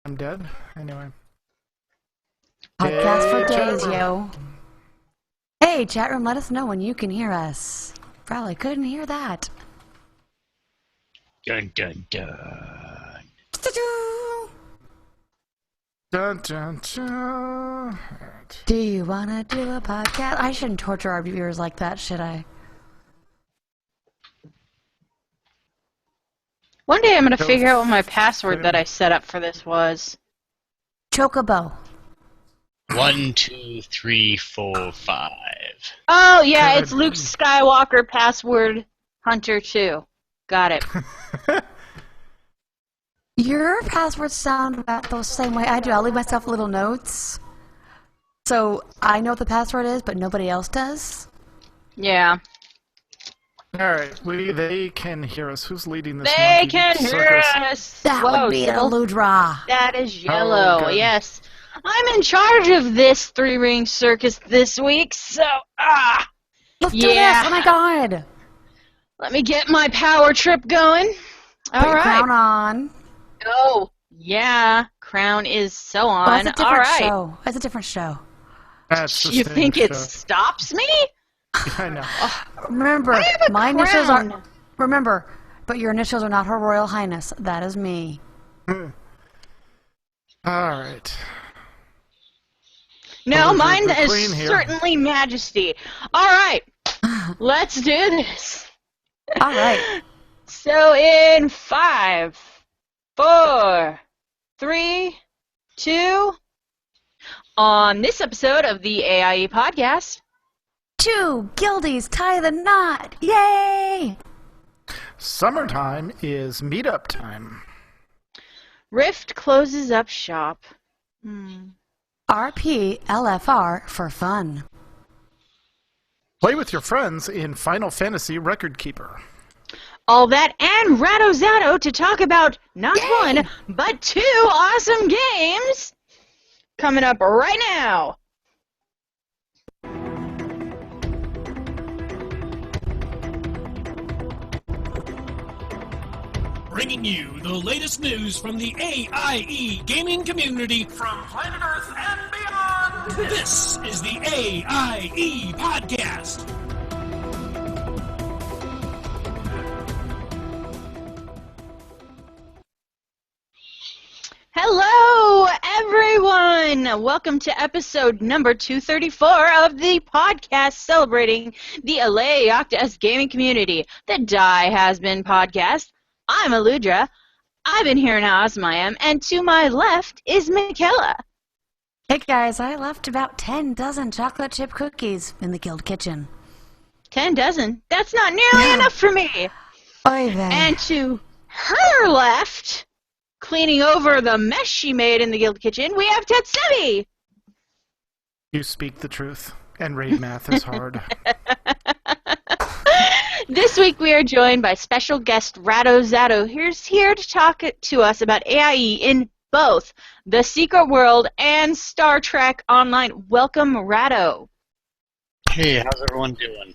I'm dead. Anyway. Podcast for Hey, days, chat yo. Hey, chat room, let us know when you can hear us. Probably couldn't hear that. Dun dun dun. Dun, dun, dun. Alright. Do you want to do a podcast? I shouldn't torture our viewers like that, should I? One day I'm going to figure out what my password that I set up for this was. Chocobo. 1, 2, 3, 4, 5. Oh, yeah, Good. it's Luke Skywalker password Hunter 2. Got it. Your passwords sound about the same way I do. I'll leave myself little notes. So I know what the password is, but nobody else does. Yeah. Alright, they can hear us. Who's leading this They monkey can hear circus? us! That Whoa, would be Sybil. Eludra. That is yellow, good. yes. I'm in charge of this three-ring circus this week, so, Let's do Yeah. this! Oh my god! let me get my power trip going. Put your Alright. crown on. Oh, yeah, crown is so Oh, on. it's a different Alright. show. It's a different show. That's the You same think it show. stops me? I know. Remember, I have a my initials are... crown. Remember, but your initials are not Her Royal Highness. That is me. Alright. No, Well, mine the is queen here. certainly Majesty. Alright, let's do this. All right. So in 5, 4, 3, 2, on this episode of the AIE Podcast, 2 guildies tie the knot. Yay! Summertime is meetup time. Rift closes up shop. RP LFR for fun. Play with your friends in Final Fantasy Record Keeper. All that and Ratto-Zatto to talk about not one, but 2 awesome games coming up right now. Bringing you the latest news from the AIE gaming community from planet Earth and beyond. This is the AIE Podcast. Hello, everyone! Welcome to episode number 234 of the podcast celebrating the LA Octas gaming community, the Die Has Been podcast. I'm Aludra. I've been here now as Mayim, and to my left is Michaela. Hey guys, I left about 10 dozen chocolate chip cookies in the guild kitchen. 10 dozen. That's not nearly enough for me. Oy vey. And to her left, cleaning over the mess she made in the guild kitchen, we have Tetsemi. You speak the truth, and raid math is hard. This week we are joined by special guest Ratto-Zatto, who's here to talk to us about AIE in both The Secret World and Star Trek Online. Welcome, Ratto. Hey, how's everyone doing?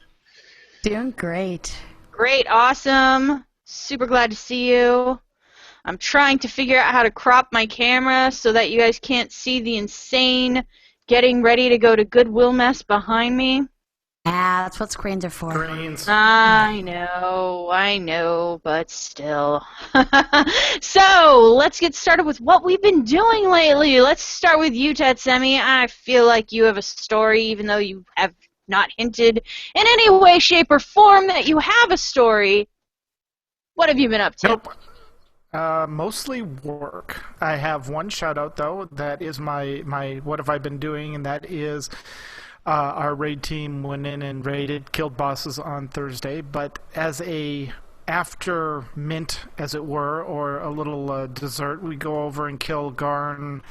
Doing great. Great, awesome. Super glad to see you. I'm trying to figure out how to crop my camera so that you guys can't see the insane getting ready to go to Goodwill mess behind me. Ah, that's what screens are for. Greens. I know, but still. So, let's get started with what we've been doing lately. Let's start with you, Tetsemi. I feel like you have a story, even though you have not hinted in any way, shape, or form that you have a story. What have you been up to? Nope. Mostly work. I have one shout out though. That is my what have I been doing, and that is our raid team went in and raided, killed bosses on Thursday. But as a after mint, as it were, or a little dessert, we go over and kill Garn.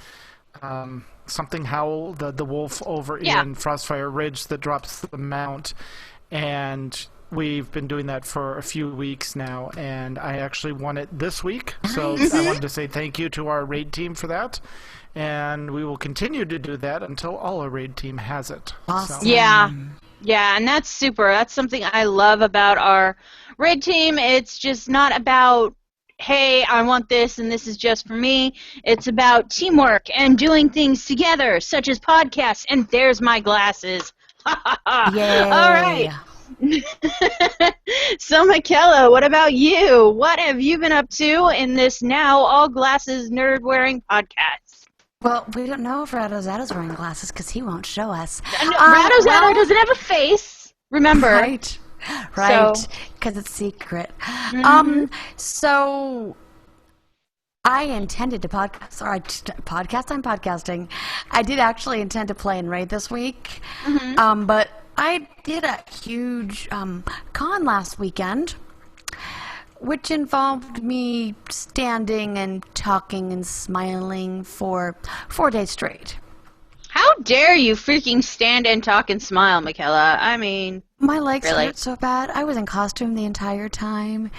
Something Howl, the wolf over in Frostfire Ridge that drops the mount, and we've been doing that for a few weeks now, and I actually won it this week, so I wanted to say thank you to our raid team for that, and we will continue to do that until all our raid team has it. Awesome. So, Yeah, and that's super. That's something I love about our raid team. It's just not about hey, I want this and this is just for me. It's about teamwork and doing things together, such as podcasts. And there's my glasses. Yay. All right. So, Michaela, what about you? What have you been up to in this now all glasses nerd wearing podcast? Well, we don't know if Radozado's wearing glasses because he won't show us. Radozado doesn't have a face, remember. Right, because it's secret. So I intended to podcast, I'm podcasting. I did actually intend to play in Raid this week, but I did a huge con last weekend, which involved me standing and talking and smiling for 4 days straight. How dare you freaking stand and talk and smile, Michaela? I mean, my legs really? hurt so bad. I was in costume the entire time,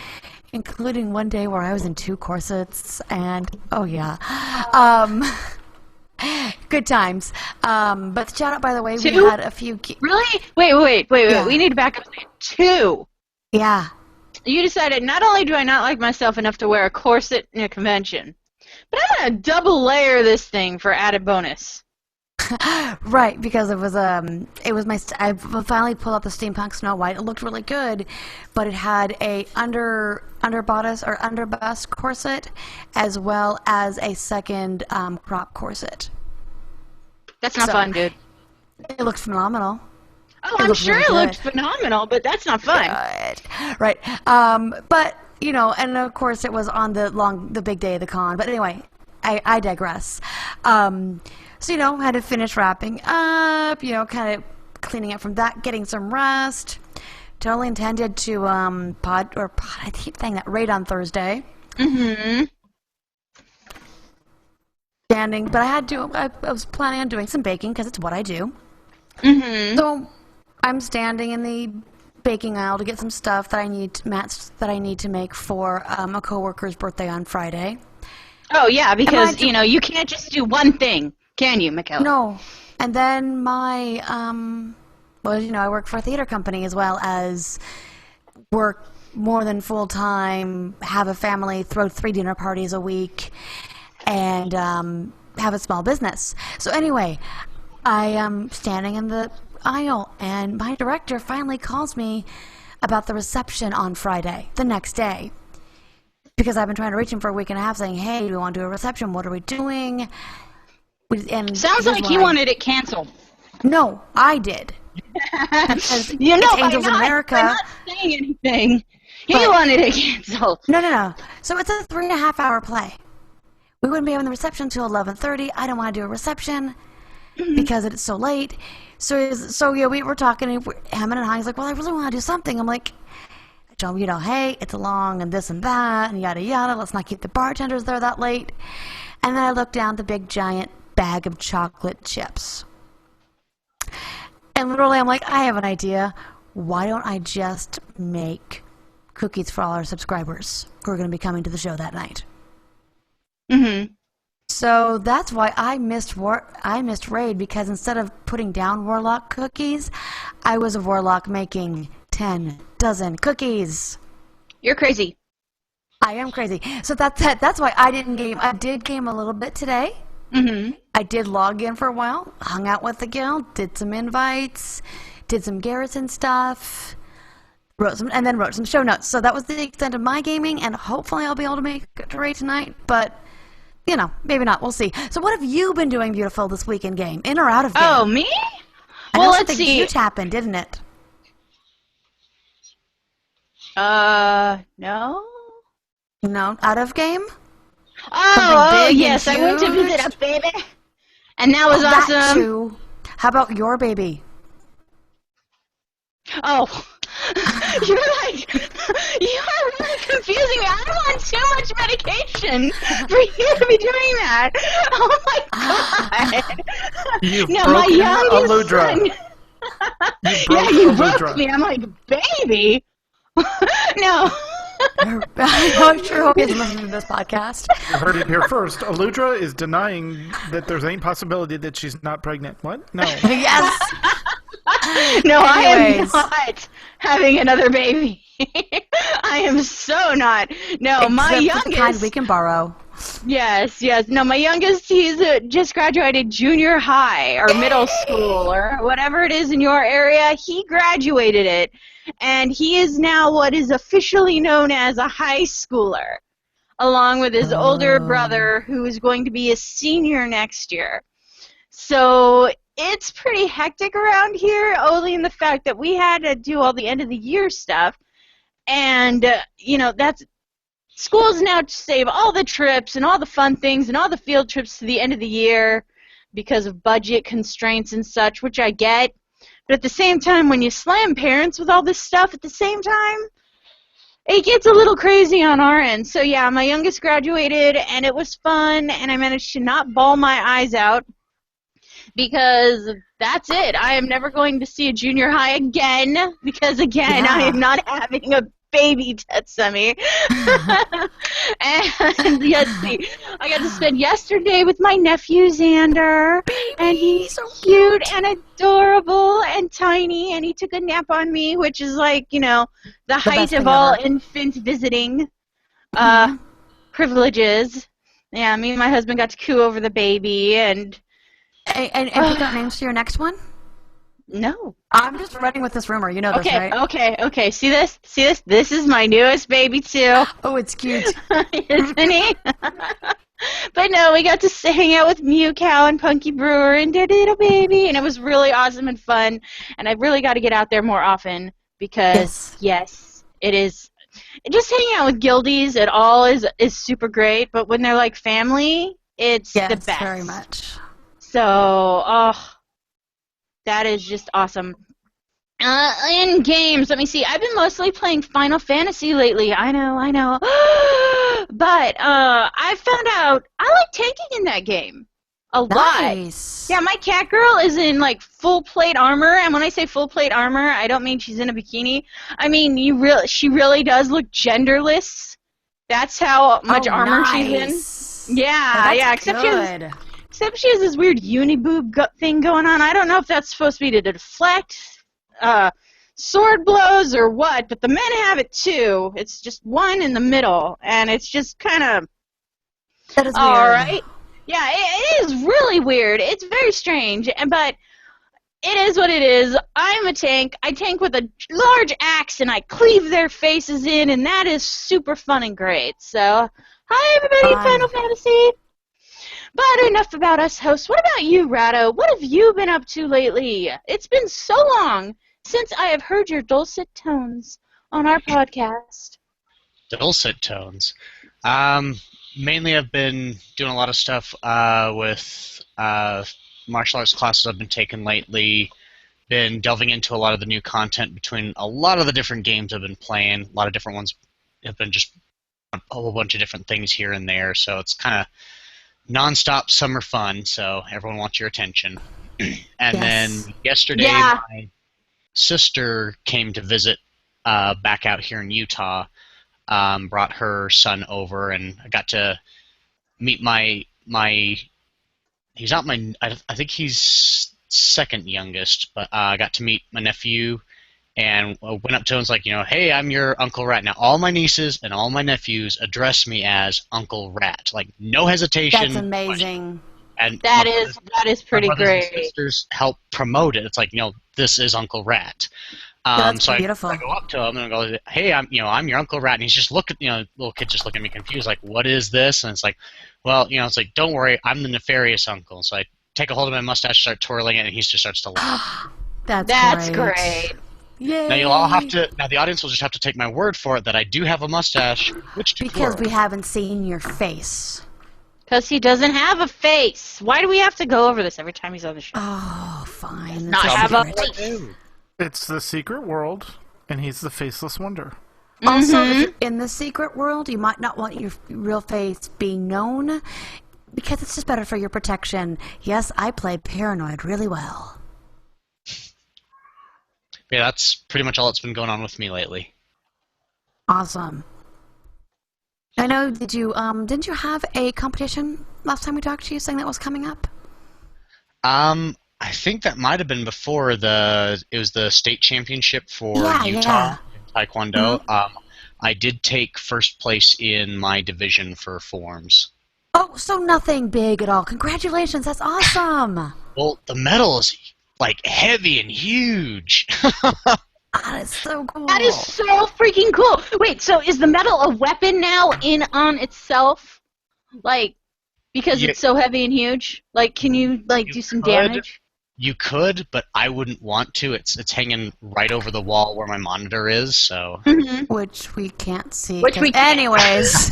including one day where I was in 2 corsets, and oh yeah. Good times. But shout out, by the way, we had a few... Really? Wait. Yeah. We need to back up. 2. Yeah. You decided, not only do I not like myself enough to wear a corset in a convention, but I'm going to double layer this thing for added bonus. Right, because it was my... I finally pulled out the Steampunk Snow White. It looked really good, but it had a underbodice or underbust corset, as well as a second crop corset. That's not fun, dude. It looked phenomenal. Oh, I'm sure it looked phenomenal, but that's not fun. Right. But, you know, and of course it was on the big day of the con. But anyway, I digress. So, you know, had to finish wrapping up, you know, kind of cleaning up from that, getting some rest. Totally intended to I keep saying that, Raid on Thursday. Standing, but I was planning on doing some baking because it's what I do. So I'm standing in the baking aisle to get some stuff that I need to make for a coworker's birthday on Friday. Oh yeah, because you know you can't just do one thing, can you, Michaela? No, and then my well, you know, I work for a theater company as well as work more than full time, have a family, throw 3 dinner parties a week, and have a small business. So anyway, I am standing in the aisle, and my director finally calls me about the reception on Friday, the next day, because I've been trying to reach him for a week and a half, saying, "Hey, do we want to do a reception? What are we doing?" And sounds like he wanted it canceled. No, I did. Because you know, it's Angels in America. I'm not saying anything. He wanted it canceled. No. So it's a 3.5-hour play. We wouldn't be having the reception until 11:30. I don't want to do a reception because it's so late. So yeah, we were talking, and hemming and hawing. He's like, "Well, I really want to do something." I'm like, I told him, you know, hey, it's long and this and that and yada yada. Let's not keep the bartenders there that late. And then I looked down the big giant bag of chocolate chips. And literally, I'm like, I have an idea. Why don't I just make cookies for all our subscribers who are going to be coming to the show that night? So that's why I missed Raid, because instead of putting down Warlock cookies, I was a Warlock making 10 dozen cookies. You're crazy. I am crazy. So that's why I didn't game. I did game a little bit today. I did log in for a while, hung out with the guild, did some invites, did some Garrison stuff, wrote some show notes. So that was the extent of my gaming, and hopefully I'll be able to make it to Raid tonight, but you know, maybe not. We'll see. So what have you been doing, beautiful, this week in game? In or out of game? Oh, me? Well, let's see. Huge happened, didn't it? No. No, out of game? Oh yes, I went to visit a baby, and that was awesome. That too. How about your baby? Oh, you are really confusing me. I'm on too much medication for you to be doing that. Oh my god! You've no, broken my youngest Aludra. son. You broke me. I'm like, baby. No. I sure hope he doesn't listen to this podcast. You heard it here first. Aludra is denying that there's any possibility that she's not pregnant. What? No. Yes. No, I am not having another baby. I am so not. No, my Except for the kind youngest. we can borrow. Yes. No, my youngest, he's just graduated junior high or middle school or whatever it is in your area. He graduated it, and he is now what is officially known as a high schooler, along with his older brother, who is going to be a senior next year. So it's pretty hectic around here, only in the fact that we had to do all the end of the year stuff, and that's. Schools now save all the trips and all the fun things and all the field trips to the end of the year because of budget constraints and such, which I get. But at the same time, when you slam parents with all this stuff at the same time, it gets a little crazy on our end. So yeah, my youngest graduated, and it was fun, and I managed to not bawl my eyes out because that's it. I am never going to see a junior high again because, again, I am not having a baby Tetsumi. And let's see, I got to spend yesterday with my nephew Xander, and he's so cute and adorable and tiny, and he took a nap on me, which is like, the height of all infant visiting privileges. Yeah, me and my husband got to coo over the baby, and pick out names for your next one? No. I'm just running with this rumor. You know this, right? Okay. See this? This is my newest baby, too. Oh, it's cute. Isn't he? But no, we got to hang out with Mew Cow and Punky Brewer and their little baby, and it was really awesome and fun. And I really got to get out there more often because, yes, it is. Just hanging out with guildies at all is super great, but when they're like family, it's the best. Very much. So, that is just awesome. In games, let me see. I've been mostly playing Final Fantasy lately. I know. But I found out I like tanking in that game a lot. Yeah, my cat girl is in like full plate armor, and when I say full plate armor, I don't mean she's in a bikini. I mean she really does look genderless. That's how much armor she's in. Yeah. Except she has this weird uniboob thing going on. I don't know if that's supposed to be to deflect sword blows or what, but the men have it too. It's just one in the middle, and it's just kind of... That is weird. All right. Yeah, it is really weird. It's very strange, but it is what it is. I'm a tank. I tank with a large axe, and I cleave their faces in, and that is super fun and great. So, hi everybody in Final Fantasy. But enough about us hosts. What about you, Rado? What have you been up to lately? It's been so long since I have heard your dulcet tones on our podcast. Dulcet tones? Mainly I've been doing a lot of stuff with martial arts classes I've been taking lately. Been delving into a lot of the new content between a lot of the different games I've been playing. A lot of different ones have been just a whole bunch of different things here and there, so it's kind of non-stop summer fun, so everyone wants your attention. And then yesterday, my sister came to visit back out here in Utah, brought her son over, and I got to meet he's not I think he's second youngest, but I got to meet my nephew, and went up to him and was like, hey, I'm your Uncle Rat. Now, all my nieces and all my nephews address me as Uncle Rat. Like, no hesitation. That's amazing. And that is pretty great. And sisters help promote it. It's like, this is Uncle Rat. That's so beautiful. I go up to him and I go, hey, I'm your Uncle Rat. And he's just little kid just looking at me confused, like, what is this? And it's like, well, it's like, don't worry, I'm the nefarious uncle. So I take a hold of my mustache, start twirling it, and he just starts to laugh. That's great. Yay. Now you'll all have to. Now the audience will just have to take my word for it that I do have a mustache. Because we haven't seen your face. Because he doesn't have a face. Why do we have to go over this every time he's on the show? Oh, fine. Not have a face. It's the secret world, and he's the faceless wonder. Also, if you're in the secret world, you might not want your real face being known, because it's just better for your protection. Yes, I play Paranoid really well. Yeah, that's pretty much all that's been going on with me lately. Awesome. I know, didn't you have a competition last time we talked to you saying that was coming up? I think that might have been before it was the state championship for Utah in Taekwondo. I did take first place in my division for forms. Oh, so nothing big at all. Congratulations, that's awesome. Well, the medal is like heavy and huge. That is so cool. That is so freaking cool. Wait, so is the medal a weapon now in on itself? Like, because it's so heavy and huge? Like, can you, like, do some damage? You could, but I wouldn't want to. It's hanging right over the wall where my monitor is, so... Mm-hmm. Which we can't see. Which we can't. Anyways.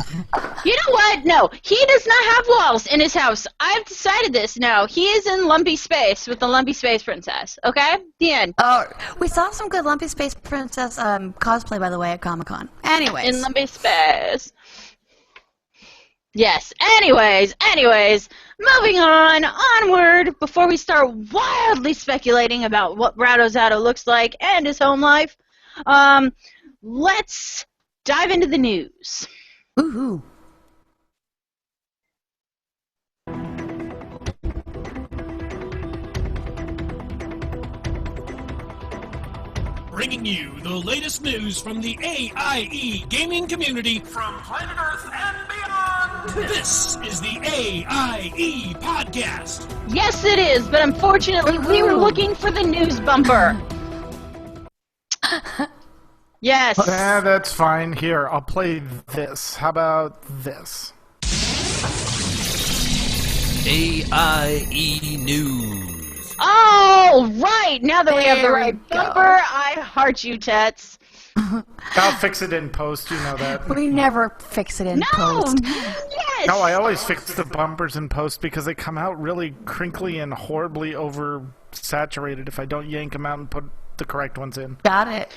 You know what? No, he does not have walls in his house. I've decided this now. He is in lumpy space with the lumpy space princess. Okay? The end. Oh, we saw some good Lumpy Space Princess cosplay, by the way, at Comic-Con. Anyways. In lumpy space. Yes. Anyways, moving onward, before we start wildly speculating about what Radozato looks like and his home life, let's dive into the news. Woohoo. Bringing you the latest news from the AIE gaming community from planet Earth and beyond. This is the AIE Podcast. Yes, it is, but unfortunately, we were looking for the news bumper. Yes. That's fine. Here, I'll play this. How about this? AIE News. Oh, right. Now that we have the There right we go. bumper, I heart you, Tets. I'll fix it in post, you know that. We never fix it in post. Yes. No, I always fix the bumpers in post because they come out really crinkly and horribly oversaturated if I don't yank them out and put the correct ones in. Got it.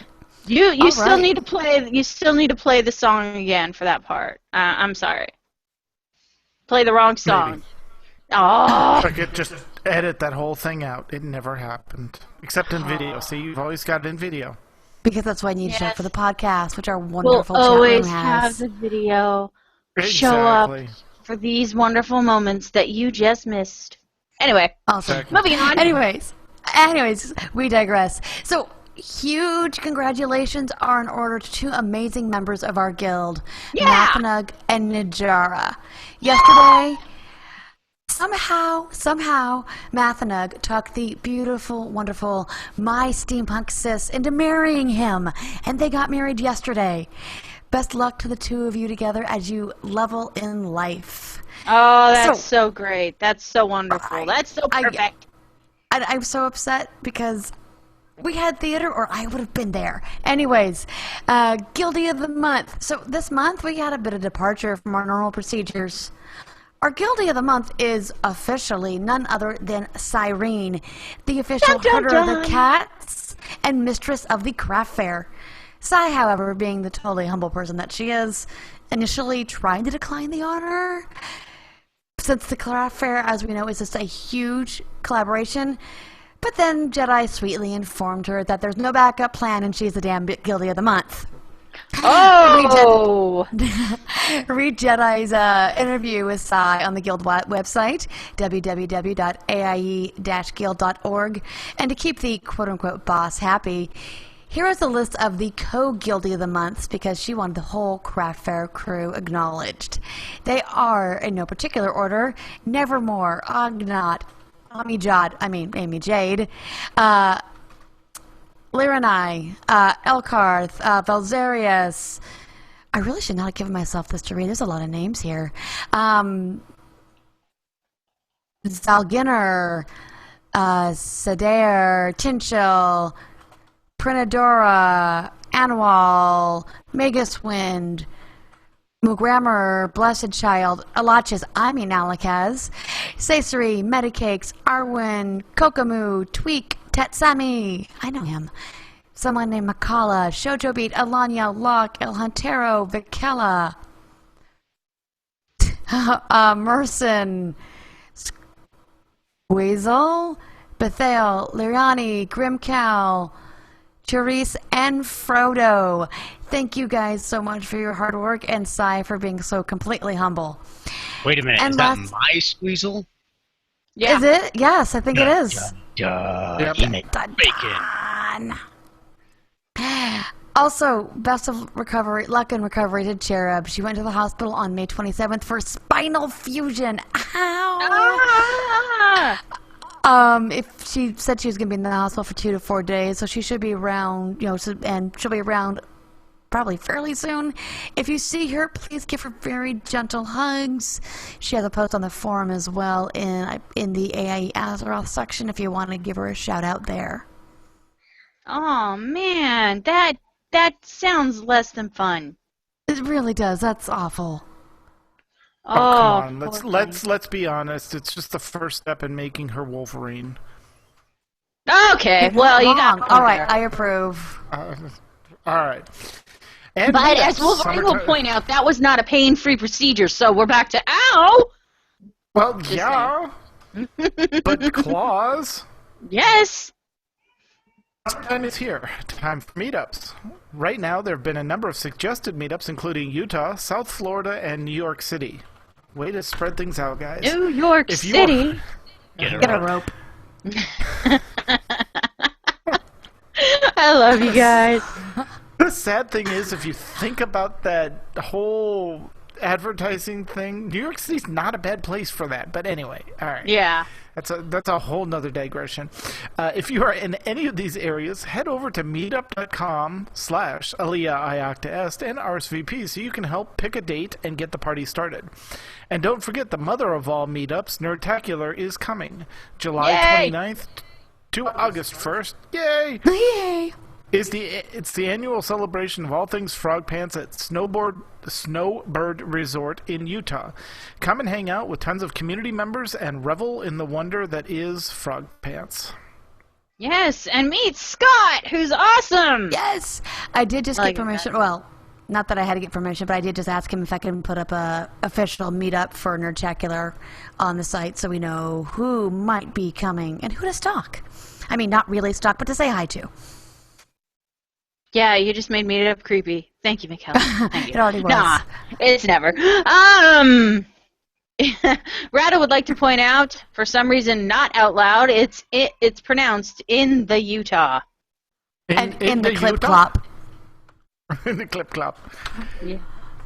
You All still right. need to play. You still need to play the song again for that part. I'm sorry. Play the wrong song. Maybe. Oh. I could just edit that whole thing out. It never happened. Except in video. See, you've always got it in video. Because that's why I need to show up Yes. for the podcast, which our We'll wonderful chat room always has. have the video show up Exactly. for these wonderful moments that you just missed. Anyway, Awesome. Exactly. moving on. Anyways, we digress. So, huge congratulations are in order to two amazing members of our guild, Yeah! Mathanug and Najara. Yesterday, somehow, Mathanug talked the beautiful, wonderful My Steampunk Sis into marrying him, and they got married yesterday. Best luck to the two of you together as you level in life. Oh, that's So- so great. That's so wonderful. That's so perfect. I'm so upset because we had theater or I would have been there. Anyways, Guilty of the Month. So this month we had a bit of departure from our normal procedures. Our Guilty of the Month is officially none other than Cyrene, the official Dun, dun, herder of dun. the cats and mistress of the craft fair. Sai, however, being the totally humble person that she is, initially tried to decline the honor. Since the craft fair, as we know, is just a huge collaboration. But then Jedi sweetly informed her that there's no backup plan and she's the damn Guilty of the Month. Oh. Read Jedi's interview with Sai on the Guild website, www.aie-guild.org. And to keep the quote-unquote boss happy, here is a list of the co-Guilty of the Months because she wanted the whole craft fair crew acknowledged. They are, in no particular order, Nevermore, Ognot, Amy Jade, Liranai, Elkarth, Valzerius. I really should not have given myself this to read. There's a lot of names here. Zalginner, Sadair, Tinchil, Prinadora, Anwal, Magiswind, Mugrammer, Blessed Child, Alachis, Alakaz, Caesari, Medicakes, Arwen, Kokomu, Tweak, Tetsami, I know him, someone named Makala, Shoujo Beat, Alanya, Locke, El Huntero, Vikela, Merson, Weasel, Bethael, Liriani, Grimcow, Therese, and Frodo. Thank you guys so much for your hard work, and Sai for being so completely humble. Wait a minute, And is that last- my squeezle? Yeah. Is it? Yes, I think it is. Duh. Yep. Eat it. Dun, Bacon. dun. Also, best of recovery, luck and recovery to Cherub. She went to the hospital on May 27th for spinal fusion. Ow! If she said she was going to be in the hospital for 2 to 4 days, so she should be around, and she'll be around probably fairly soon. If you see her, please give her very gentle hugs. She has a post on the forum as well in the AIE Azeroth section if you want to give her a shout out there. Oh man, that sounds less than fun. It really does. That's awful. Oh, come on. Let's be honest. It's just the first step in making her Wolverine. Okay, well, you got all right. I approve. All right. And but as Wolverine will point out, that was not a pain-free procedure, so we're back to ow! Well, yeah. But claws? Yes! Time is here. Time for meetups. Right now, there have been a number of suggested meetups, including Utah, South Florida, and New York City. Way to spread things out, guys. New York City. Get a rope. I love you guys. The sad thing is, if you think about that whole advertising thing, New York City's not a bad place for that. But anyway, all right. Yeah. That's a whole nother digression. If you are in any of these areas, head over to meetup.com/AliaIoctaEst and RSVP so you can help pick a date and get the party started. And don't forget, the mother of all meetups, Nerdtacular, is coming. July 29th to August 1st. Yay! Yay! It's the annual celebration of all things Frog Pants at Snowbird Resort in Utah. Come and hang out with tons of community members and revel in the wonder that is Frog Pants. Yes, and meet Scott, who's awesome. Yes, I did just get permission. Well, not that I had to get permission, but I did just ask him if I could put up a official meetup for Nerdtacular on the site so we know who might be coming and who to stalk. I mean, not really stalk, but to say hi to. Yeah, you just made me up creepy. Thank you, Mikhail. Thank you. It already was. Nah, it's never. Rada would like to point out, for some reason, not out loud, it's pronounced in the Utah. In the clip-clop. In the clip-clop. Yeah.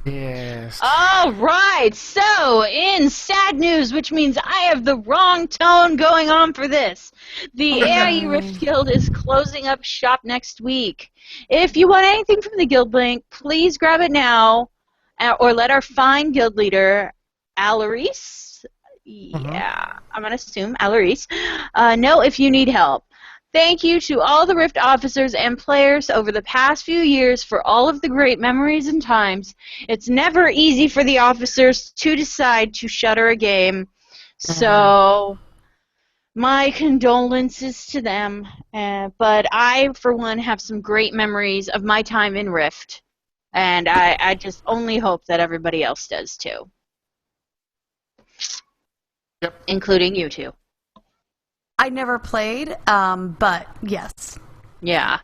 Yes. All right, so in sad news, which means I have the wrong tone going on for this, the AIE Rift Guild is closing up shop next week. If you want anything from the guild link, please grab it now, or let our fine guild leader, Alarise, I'm going to assume Alarise, know if you need help. Thank you to all the Rift officers and players over the past few years for all of the great memories and times. It's never easy for the officers to decide to shutter a game, so my condolences to them. But I, for one, have some great memories of my time in Rift, and I just only hope that everybody else does too. Yep. Including you two. I never played, but yes. Yeah.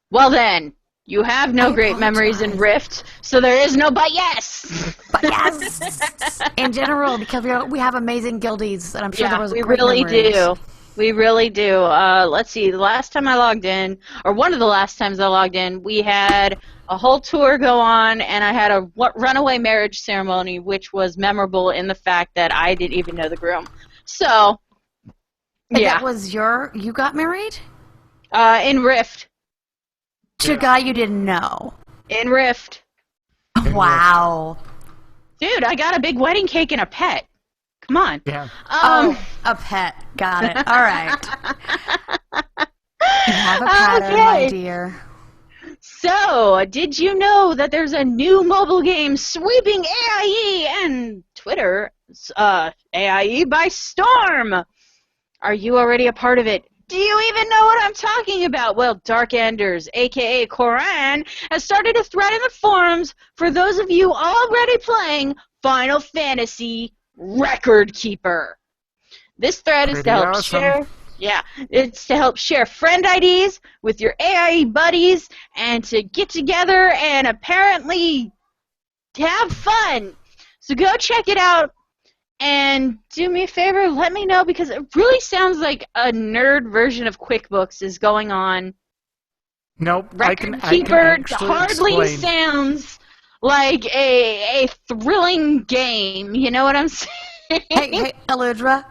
Well then, you have no great memories in Rift, so there is no but yes! But yes! In general, because we have amazing guildies, and I'm sure there was we great really memories. do. We really do. Let's see, the last time I logged in, or one of the last times I logged in, we had a whole tour go on, and I had a runaway marriage ceremony, which was memorable in the fact that I didn't even know the groom. So... And yeah. that was you got married? In Rift. To a guy you didn't know? In Rift. Wow. Dude, I got a big wedding cake and a pet. Come on. Yeah. A pet. Got it. All right. You have a pattern, my dear. So, did you know that there's a new mobile game sweeping AIE and Twitter, AIE by storm? Are you already a part of it? Do you even know what I'm talking about? Well, Dark Enders, a.k.a. Koran, has started a thread in the forums for those of you already playing Final Fantasy Record Keeper. This thread is to help share... Yeah, it's to help share friend IDs with your AIE buddies and to get together and apparently have fun. So go check it out. And do me a favor, let me know, because it really sounds like a nerd version of QuickBooks is going on. Nope. Record I can Keeper actually hardly explain. sounds like a thrilling game. You know what I'm saying? Hey, Eludra,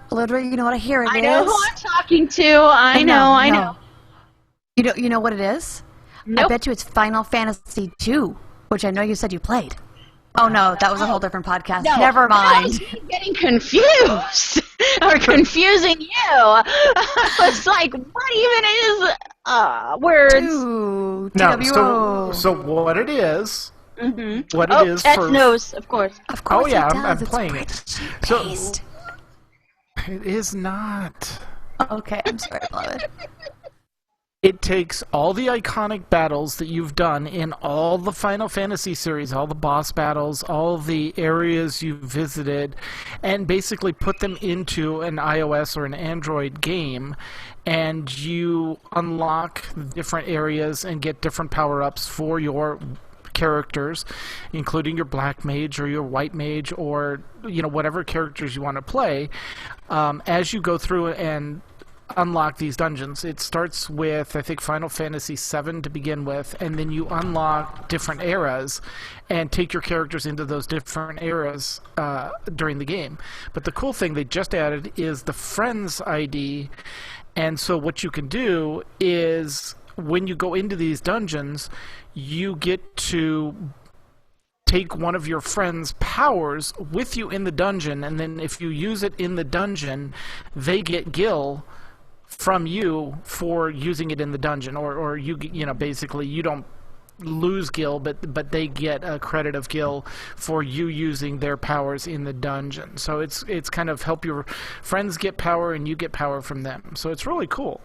you know what I hear it I know is? who I'm talking to. I know. You know what it is? Nope. I bet you it's Final Fantasy II, which I know you said you played. Oh no, that was a whole different podcast. No, Never that mind. was me getting confused or confusing you. I was like, what even is words? Two, No, TWO. so what it is? Mm-hmm. What it is Ted for? knows, of course. Of course Oh, yeah, it I'm does. It's playing it. So- British-based. It is not. Okay, I'm sorry, beloved. It takes all the iconic battles that you've done in all the Final Fantasy series, all the boss battles, all the areas you've visited, and basically put them into an iOS or an Android game, and you unlock different areas and get different power-ups for your characters, including your black mage or your white mage or whatever characters you want to play, as you go through and unlock these dungeons. It starts with, I think, Final Fantasy VII to begin with, and then you unlock different eras and take your characters into those different eras during the game. But the cool thing they just added is the Friends ID, and so what you can do is when you go into these dungeons, you get to take one of your friend's powers with you in the dungeon, and then if you use it in the dungeon, they get gil from you for using it in the dungeon, or you basically you don't lose gil, but they get a credit of gil for you using their powers in the dungeon. So it's kind of help your friends get power and you get power from them. So it's really cool.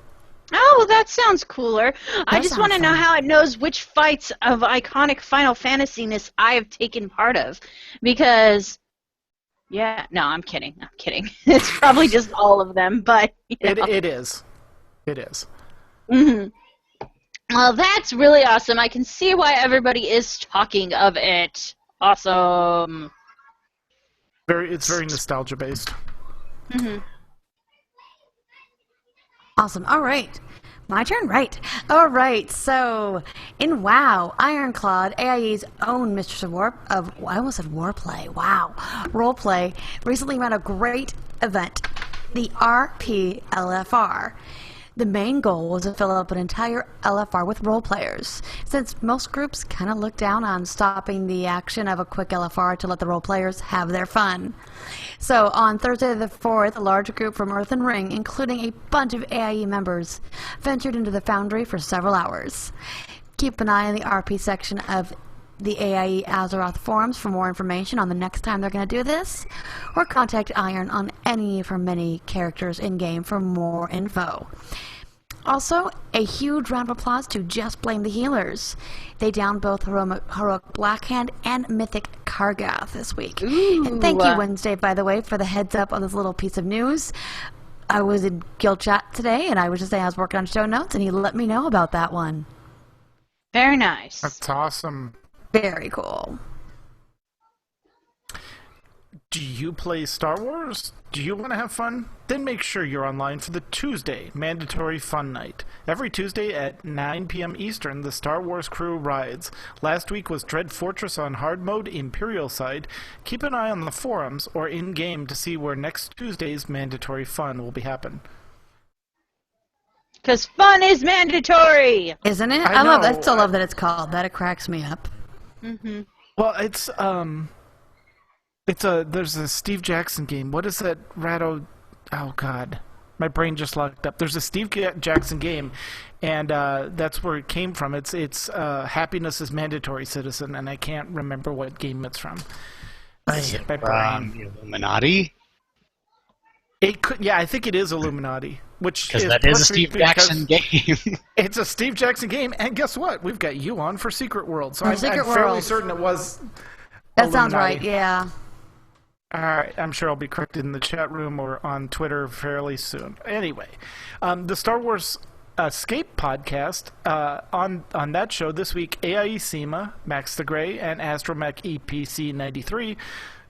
Oh, that sounds cooler. I just want to sounds know fun. how it knows which fights of iconic Final Fantasy-ness I have taken part of. Because, yeah, no, I'm kidding. It's probably just all of them, but, It is. It is. Mm-hmm. Well, that's really awesome. I can see why everybody is talking of it. Awesome. It's very nostalgia based. Mm-hmm. Awesome. All right. My turn, right. All right. So, in WoW, Ironclad, AIE's own Mistress of I almost said Warplay. Wow. Roleplay recently ran a great event, the RP-LFR. The main goal was to fill up an entire LFR with role players, since most groups kind of look down on stopping the action of a quick LFR to let the role players have their fun. So on Thursday the 4th, a large group from Earth and Ring, including a bunch of AIE members, ventured into the Foundry for several hours. Keep an eye on the RP section of the AIE Azeroth forums for more information on the next time they're going to do this, or contact Iron on any of her many characters in-game for more info. Also, a huge round of applause to Just Blame the Healers. They downed both Heroic Blackhand and Mythic Kargath this week. Ooh. And thank you, Wednesday, by the way, for the heads up on this little piece of news. I was in guild chat today, and I was just saying I was working on show notes, and he let me know about that one. Very nice. That's awesome. Very cool. Do you play Star Wars? Do you want to have fun? Then make sure you're online for the Tuesday Mandatory Fun Night. Every Tuesday at 9 p.m. Eastern, the Star Wars crew rides. Last week was Dread Fortress on hard mode, Imperial side. Keep an eye on the forums or in-game to see where next Tuesday's Mandatory Fun will be happening. Because fun is mandatory! Isn't it? I I know. still love that it's called that. It cracks me up. Mm-hmm. Well, there's a Steve Jackson game. What is that oh god. My brain just locked up. There's a Steve Jackson game, and that's where it came from. It's Happiness is Mandatory, Citizen, and I can't remember what game it's from. Is it My brain. Illuminati? It could, yeah, I think it is Illuminati, which Because is that is a perfect Steve because Jackson game. It's a Steve Jackson game, and guess what? We've got you on for Secret World, so For I'm Secret fairly World. certain it was. That sounds Illuminati. right, yeah. Alright, I'm sure I'll be corrected in the chat room or on Twitter fairly soon. Anyway, the Star Wars Escape podcast, on that show this week, AIE SEMA, Max the Grey, and Astromech EPC 93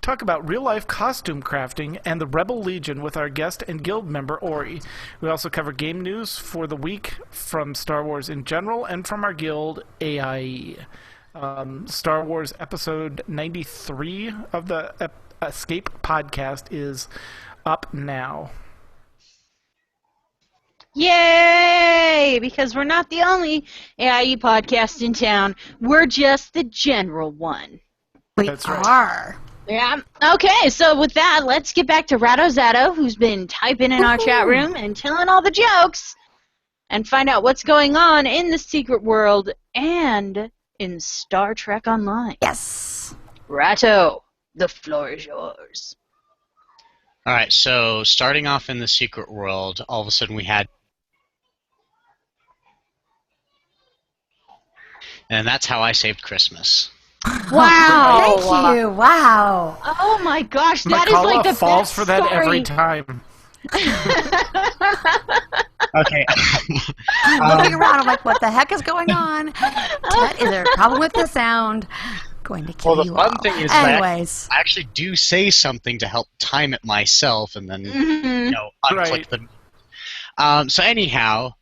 talk about real-life costume crafting and the Rebel Legion with our guest and guild member, Ori. We also cover game news for the week from Star Wars in general and from our guild, AIE. Star Wars Episode 93 of the Escape podcast is up now. Yay! Because we're not the only AIE podcast in town. We're just the general one. We That's right. are. Yeah. Okay, so with that, let's get back to Rado who's been typing in our chat room and telling all the jokes, and find out what's going on in the secret world and in Star Trek Online. Yes. Rato, the floor is yours. All right, so starting off in the secret world, all of a sudden we had... And that's how I saved Christmas. Wow! Thank you. Wow. Oh my gosh, that is Makala like the falls best for that story. every time. Okay. I'm looking around. I'm like, what the heck is going on? Is there a problem with the sound? Going to kill Well, the you fun all. thing is Anyways. I actually do say something to help time it myself and then, unclick Right. the... So anyhow,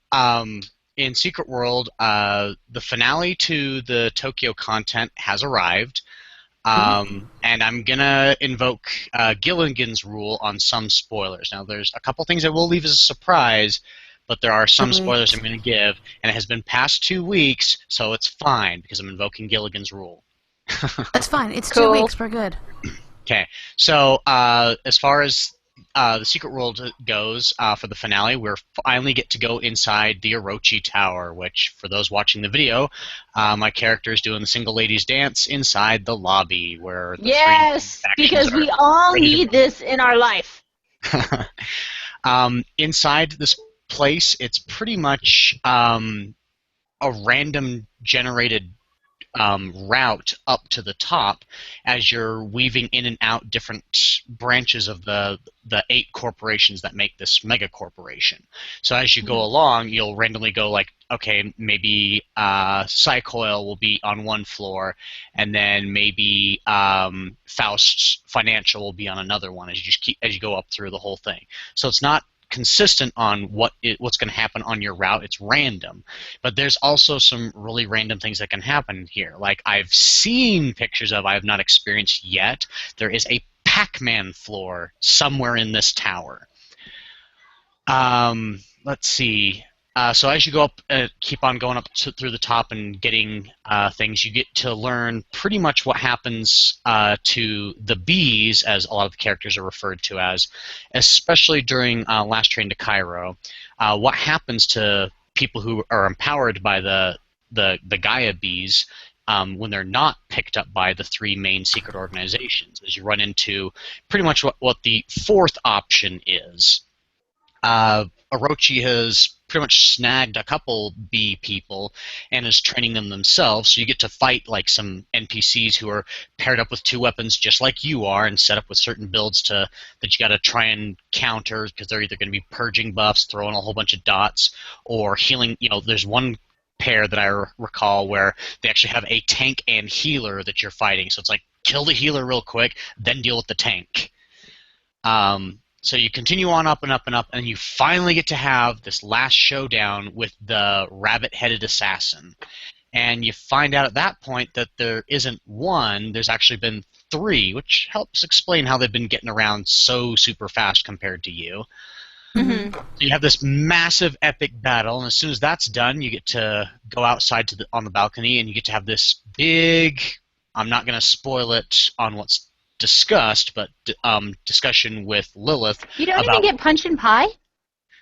in Secret World, the finale to the Tokyo content has arrived, and I'm gonna invoke Gilligan's rule on some spoilers. Now, there's a couple things I will leave as a surprise, but there are some spoilers I'm gonna give, and it has been past 2 weeks, so it's fine because I'm invoking Gilligan's rule. That's fine. It's Cool. 2 weeks. We're good. Okay, so as far as the Secret World goes, for the finale, we finally get to go inside the Orochi Tower, which, for those watching the video, my character is doing the single ladies dance inside the lobby, where the Yes, three because factions we are all ready to need this in our life. inside this place, it's pretty much a random generated route up to the top as you're weaving in and out different branches of the 8 corporations that make this mega corporation. So as you go along, you'll randomly go like, okay, maybe Psycoil will be on one floor, and then maybe Faust's Financial will be on another one as you go up through the whole thing. So it's not consistent on what's going to happen on your route. It's random, but there's also some really random things that can happen here. Like I've seen pictures of, I have not experienced yet. There is a Pac-Man floor somewhere in this tower. Let's see. So as you go up, keep on going up through the top and getting things, you get to learn pretty much what happens to the bees, as a lot of the characters are referred to as, especially during Last Train to Cairo. What happens to people who are empowered by the Gaia bees when they're not picked up by the 3 main secret organizations, as you run into pretty much what the 4th option is. Orochi has pretty much snagged a couple bee people and is training them themselves, so you get to fight like some NPCs who are paired up with 2 weapons just like you are and set up with certain builds that you got to try and counter, because they're either going to be purging buffs, throwing a whole bunch of dots, or healing. There's one pair that I recall where they actually have a tank and healer that you're fighting, so it's like kill the healer real quick, then deal with the tank. So you continue on up and up and up, and you finally get to have this last showdown with the rabbit-headed assassin. And you find out at that point that there isn't one, there's actually been 3, which helps explain how they've been getting around so super fast compared to you. Mm-hmm. So you have this massive epic battle, and as soon as that's done, you get to go outside on the balcony, and you get to have this big, I'm not going to spoil it on what's discussed, but discussion with Lilith. You don't even get punch and pie?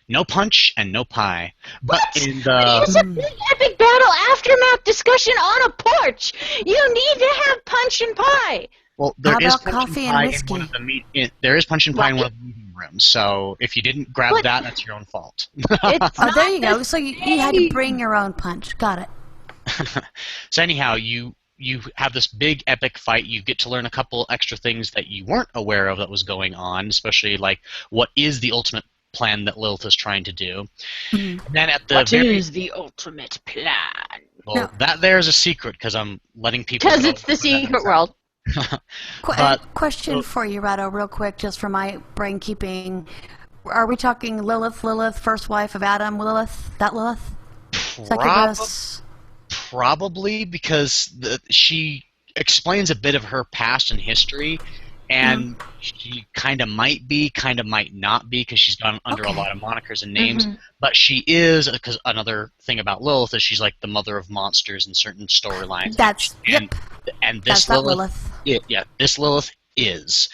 No punch and no pie. But What? in It's a big epic battle aftermath discussion on a porch. You need to have punch and pie. Well, there How is about punch coffee and and pie in whiskey? one of the there is punch and pie in one of the meeting rooms. So if you didn't grab What? that, that's your own fault. It's Oh, there not you go. the So you had to same. bring your own punch. Got it. So anyhow, you have this big epic fight. You get to learn a couple extra things that you weren't aware of that was going on, especially like what is the ultimate plan that Lilith is trying to do. And then at the What is the ultimate plan? well, that there is a secret because I'm letting people Because know it's the where that secret is. world. But Question for you, Rado, real quick, just for my brain keeping. Are we talking Lilith, first wife of Adam, Lilith? That Lilith? Succubus? Probably, because she explains a bit of her past and history, and she kind of might be, kind of might not be, because she's gone under a lot of monikers and names. But she is, because another thing about Lilith is she's like the mother of monsters in certain storylines. And this Lilith. This Lilith is.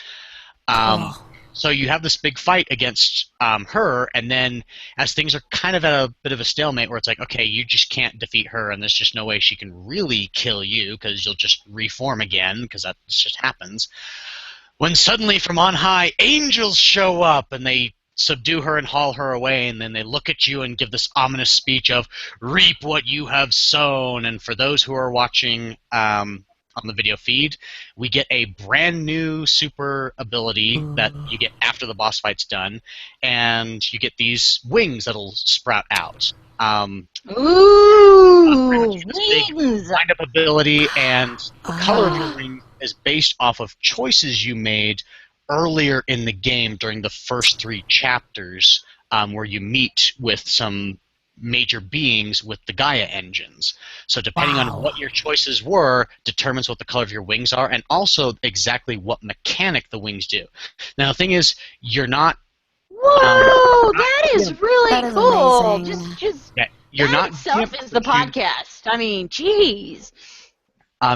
So you have this big fight against her, and then as things are kind of at a bit of a stalemate where it's like, okay, you just can't defeat her, and there's just no way she can really kill you because you'll just reform again, because that just happens. When suddenly from on high, angels show up, and they subdue her and haul her away, and then they look at you and give this ominous speech of, reap what you have sown. And for those who are watching on the video feed, we get a brand new super ability that you get after the boss fight's done, and you get these wings that'll sprout out. Wings! Wind-up ability, and the color of your wing is based off of choices you made earlier in the game during the first 3 chapters, where you meet with some major beings with the Gaia engines. So depending on what your choices were determines what the color of your wings are, and also exactly what mechanic the wings do. Now the thing is, you're not... Whoa! That is really cool! Amazing. Just you're that not itself is the podcast. I mean, jeez.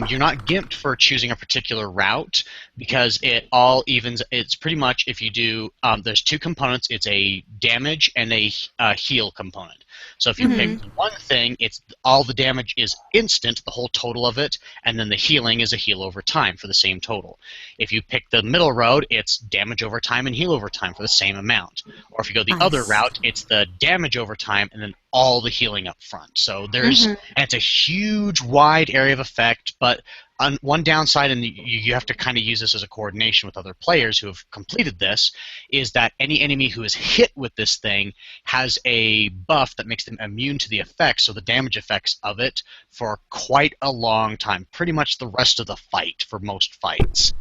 You're not gimped for choosing a particular route, because it all evens. It's pretty much, if you do, there's 2 components. It's a damage and a heal component. So if you pick one thing, it's all the damage is instant, the whole total of it, and then the healing is a heal over time for the same total. If you pick the middle road, it's damage over time and heal over time for the same amount. Or if you go the other route, it's the damage over time and then all the healing up front. So there's, and it's a huge, wide area of effect, but one downside, and you have to kind of use this as a coordination with other players who have completed this, is that any enemy who is hit with this thing has a buff that makes them immune to the effects, so the damage effects of it, for quite a long time. Pretty much the rest of the fight for most fights.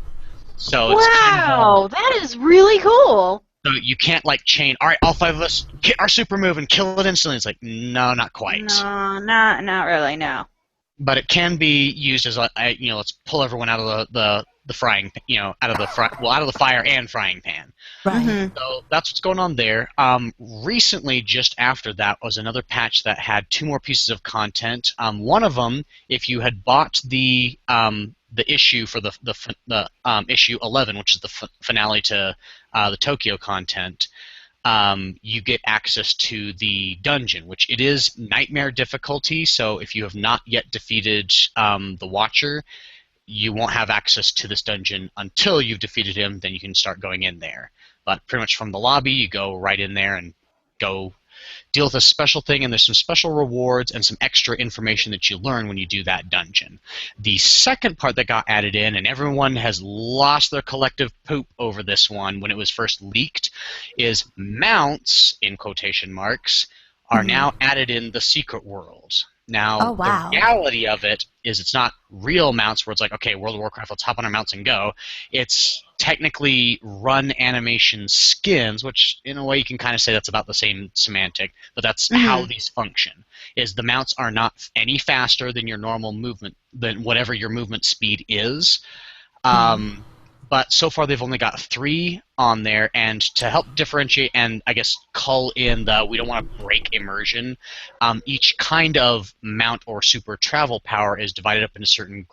So it's that is really cool. So you can't like chain, all right, all 5 of us hit our super move and kill it instantly. It's like, no, not quite. No, not really, no. But it can be used as let's pull everyone out of the frying, out of the fire and frying pan. Right. So that's what's going on there. Recently, just after that, was another patch that had 2 more pieces of content. One of them, if you had bought the issue for the issue 11, which is the finale to the Tokyo content. You get access to the dungeon, which it is nightmare difficulty, so if you have not yet defeated the Watcher, you won't have access to this dungeon until you've defeated him, then you can start going in there. But pretty much from the lobby, you go right in there and go deal with a special thing, and there's some special rewards and some extra information that you learn when you do that dungeon. The second part that got added in, and everyone has lost their collective poop over this one when it was first leaked, is mounts, in quotation marks, are now added in the secret world. Now, the reality of it is it's not real mounts where it's like, okay, World of Warcraft, let's hop on our mounts and go. It's technically run animation skins, which in a way you can kind of say that's about the same semantic, but that's how these function, is the mounts are not any faster than your normal movement, than whatever your movement speed is. But so far they've only got 3 on there, and to help differentiate and I guess cull in the we don't want to break immersion, each kind of mount or super travel power is divided up into certain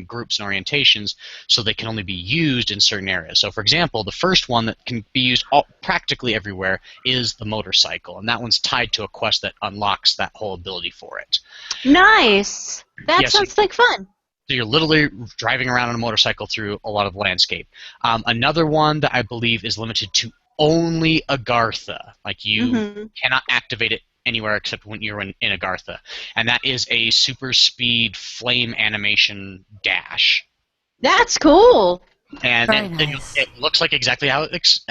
groups and orientations, so they can only be used in certain areas. So for example, the first one that can be used practically everywhere is the motorcycle, and that one's tied to a quest that unlocks that whole ability for it. Nice! That sounds like fun. So you're literally driving around on a motorcycle through a lot of landscape. Another one that I believe is limited to only Agartha. Like you cannot activate it anywhere except when you're in Agartha. And that is a super speed flame animation dash. That's cool. And Very then nice. it looks like exactly how it's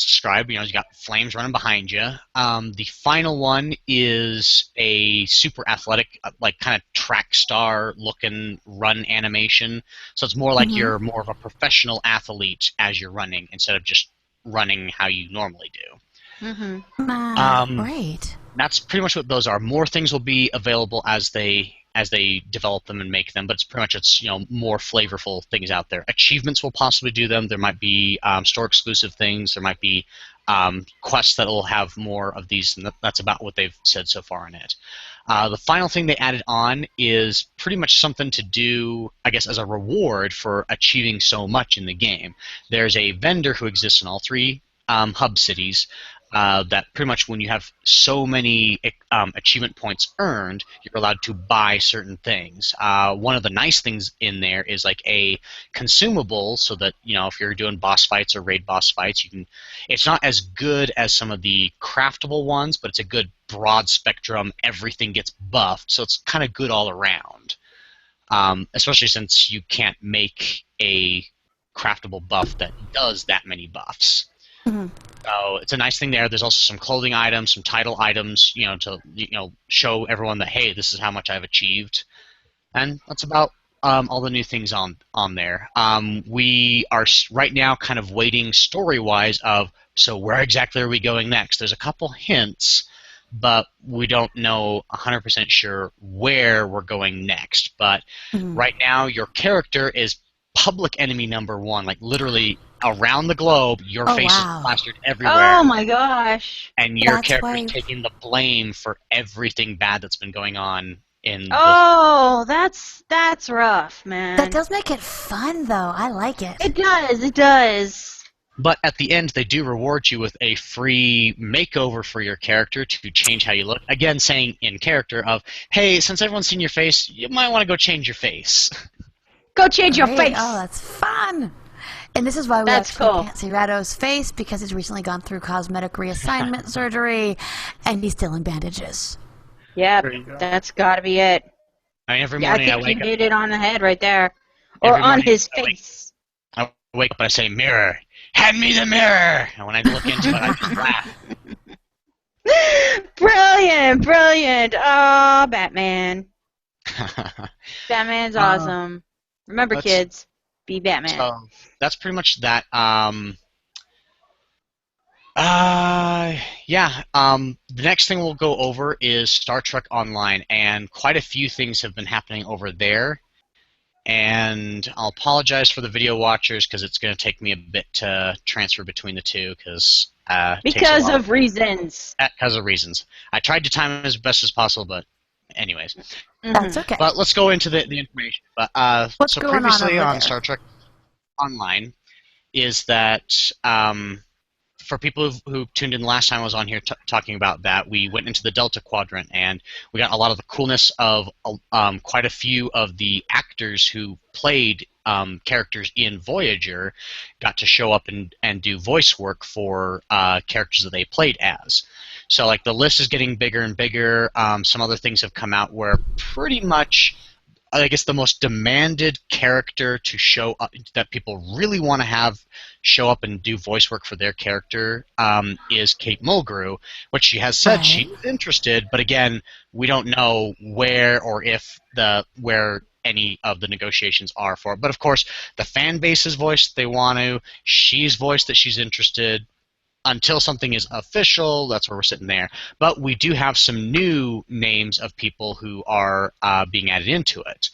described. You got flames running behind you. The final one is a super athletic, like kind of track star looking run animation. So it's more like you're more of a professional athlete as you're running instead of just running how you normally do. Great. That's pretty much what those are. More things will be available as they develop them and make them, but it's pretty much more flavorful things out there. Achievements will possibly do them. There might be store exclusive things. There might be quests that will have more of these, and that's about what they've said so far in it. The final thing they added on is pretty much something to do, I guess, as a reward for achieving so much in the game. There's a vendor who exists in all three hub cities. That pretty much when you have so many achievement points earned, you're allowed to buy certain things. One of the nice things in there is like a consumable, so that if you're doing boss fights or raid boss fights, you can. It's not as good as some of the craftable ones, but it's a good broad spectrum. Everything gets buffed, so it's kind of good all around. Especially since you can't make a craftable buff that does that many buffs. So it's a nice thing there. There's also some clothing items, some title items, to show everyone that, hey, this is how much I've achieved, and that's about all the new things on there. We are right now kind of waiting story-wise of, so where exactly are we going next? There's a couple hints, but we don't know 100% sure where we're going next. But right now, your character is public enemy number one, like literally around the globe, your face is plastered everywhere. Oh my gosh! And your character's taking the blame for everything bad that's been going on in. Oh, that's rough, man. That does make it fun, though. I like it. It does. It does. But at the end, they do reward you with a free makeover for your character to change how you look. Again, saying in character of, hey, since everyone's seen your face, you might want to go change your face. Go change your face. Oh, that's fun. And this is why we actually can't see Rado's face, because he's recently gone through cosmetic reassignment surgery, and he's still in bandages. Yep, that's got to be it. I mean, every morning I think wake you up, hit it on the head right there, or on his face. I wake up and I say, "Mirror, hand me the mirror," and when I look into it, I just laugh. Brilliant, brilliant. Oh, Batman. Batman's awesome. Remember, kids, be Batman. So that's pretty much that. The next thing we'll go over is Star Trek Online, and quite a few things have been happening over there. And I'll apologize for the video watchers because it's going to take me a bit to transfer between the two because of reasons. Because of reasons. I tried to time it as best as possible, but anyways. That's okay. But let's go into the information. But What's so going previously on there? Star Trek Online is that for people who tuned in last time I was on here talking about that, we went into the Delta Quadrant and we got a lot of the coolness of quite a few of the actors who played characters in Voyager got to show up and do voice work for characters that they played as. So like the list is getting bigger and bigger. Some other things have come out where pretty much I guess the most demanded character to show up that people really want to have show up and do voice work for their character is Kate Mulgrew, which she has said she's interested, but again, we don't know where or if where any of the negotiations are for it. But of course, the fan base has voiced they want to. She's voiced that she's interested. Until something is official, that's where we're sitting there. But we do have some new names of people who are being added into it.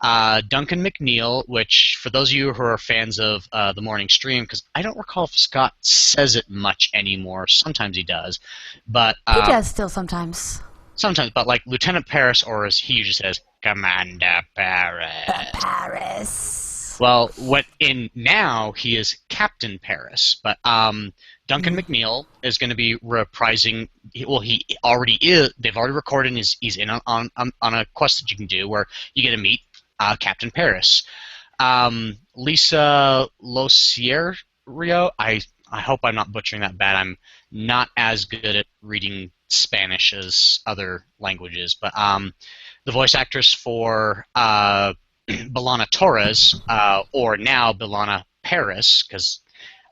Duncan McNeil, which for those of you who are fans of the morning stream, because I don't recall if Scott says it much anymore. Sometimes he does, but he does still sometimes. Sometimes, but like Lieutenant Paris, or as he usually says, Commander Paris. Paris. Well, now he is Captain Paris, but Duncan McNeil is going to be reprising. Well, he already is. They've already recorded. And he's in on a quest that you can do where you get to meet Captain Paris. Lisa Losierio. I hope I'm not butchering that bad. I'm not as good at reading Spanish as other languages, but the voice actress for Belana Torres, or now Belana Paris, because,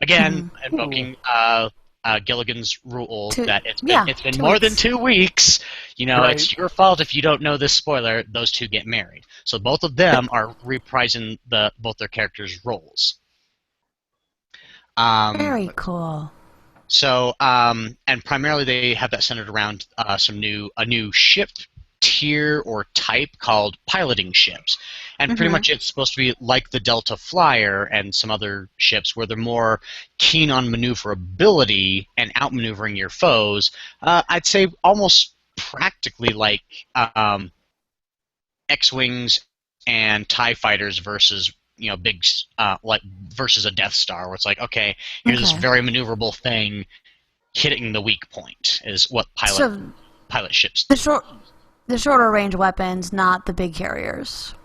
again, invoking Gilligan's rule that it's been more than 2 weeks. It's your fault if you don't know this spoiler. Those two get married. So both of them are reprising both their characters' roles. Very cool. So, and primarily they have that centered around a new ship tier or type called piloting ships. And pretty much it's supposed to be like the Delta Flyer and some other ships where they're more keen on maneuverability and outmaneuvering your foes. I'd say almost practically like X-Wings and TIE fighters versus versus a Death Star, where it's like, okay, here's this very maneuverable thing hitting the weak point is what pilot ships do. The shorter range weapons, not the big carriers.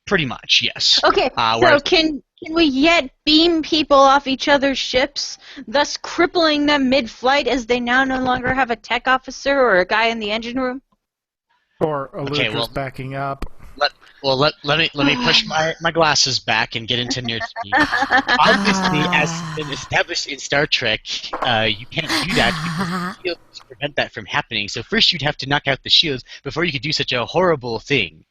Pretty much, yes. Okay, so can we yet beam people off each other's ships, thus crippling them mid-flight as they now no longer have a tech officer or a guy in the engine room? Or a Lucas backing up. Let me push my glasses back and get into nerd speak. Obviously, as has been established in Star Trek, you can't do that because shields prevent that from happening. So first you'd have to knock out the shields before you could do such a horrible thing.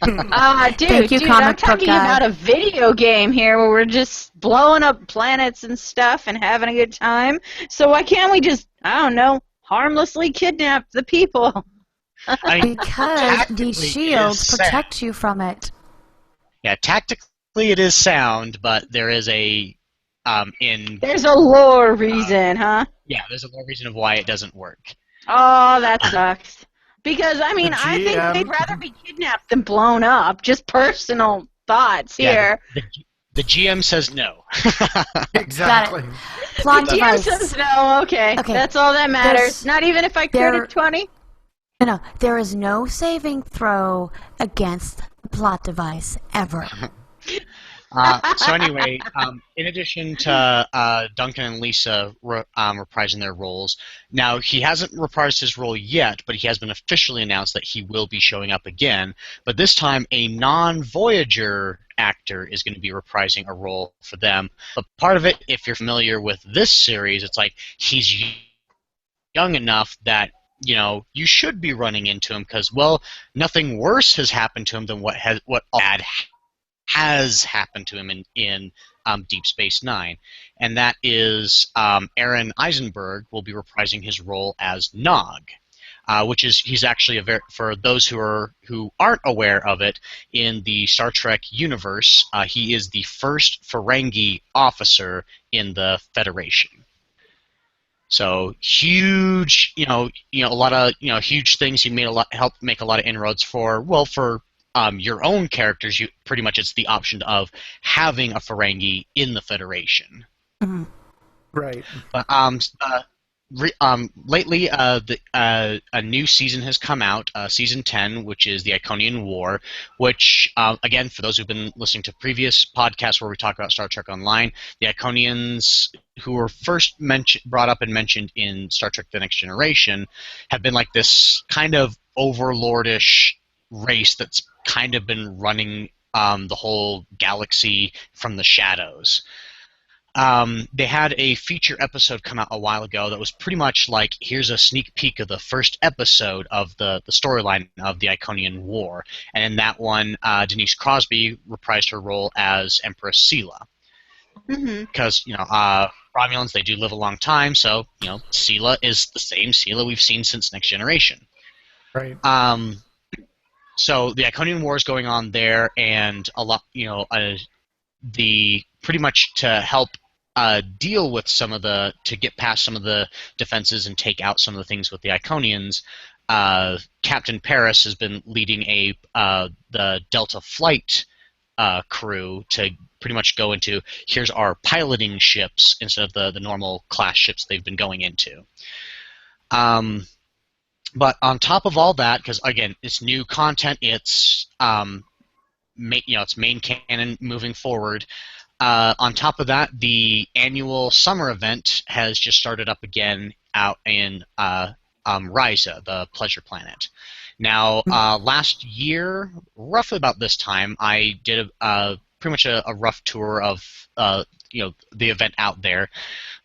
Dude, I'm talking about a video game here where we're just blowing up planets and stuff and having a good time. So why can't we just, I don't know, harmlessly kidnap the people? Because these shields protect you from it. Yeah, tactically it is sound, but there is There's a lore reason, huh? Yeah, there's a lore reason of why it doesn't work. Oh, that sucks. Because, I mean, I think they'd rather be kidnapped than blown up. Just personal thoughts here. The GM says no. Exactly. Plot the GM says no, okay. That's all that matters. Not even if I crit 20? No, there is no saving throw against the plot device ever. So anyway, in addition to Duncan and Lisa reprising their roles, now he hasn't reprised his role yet, but he has been officially announced that he will be showing up again. But this time, a non-Voyager actor is going to be reprising a role for them. But part of it, if you're familiar with this series, it's like he's young enough that you should be running into him because, well, nothing worse has happened to him than what bad has happened to him in Deep Space Nine, and that is Aaron Eisenberg will be reprising his role as Nog, he's actually for those who aren't aware of it, in the Star Trek universe, he is the first Ferengi officer in the Federation. So huge, a lot of huge things. He helped make a lot of inroads for your own characters. Pretty much it's the option of having a Ferengi in the Federation. Mm-hmm. Right. But lately, a new season has come out, season 10, which is the Iconian War, which, again, for those who've been listening to previous podcasts where we talk about Star Trek Online, the Iconians, who were first brought up and mentioned in Star Trek The Next Generation, have been like this kind of overlordish race that's kind of been running the whole galaxy from the shadows. They had a feature episode come out a while ago that was pretty much like, here's a sneak peek of the first episode of the storyline of the Iconian War. And in that one, Denise Crosby reprised her role as Empress Sela. Because, Romulans, they do live a long time, so, Sela is the same Sela we've seen since Next Generation. Right. So the Iconian War is going on there, and a lot, pretty much to help deal with to get past some of the defenses and take out some of the things with the Iconians, Captain Paris has been leading the Delta Flight crew to pretty much go into, here's our piloting ships instead of the normal class ships they've been going into. But on top of all that, because again, it's new content, it's it's main canon moving forward. On top of that, the annual summer event has just started up again out in Risa, the Pleasure Planet. Now, last year, roughly about this time, I did pretty much a rough tour of the event out there.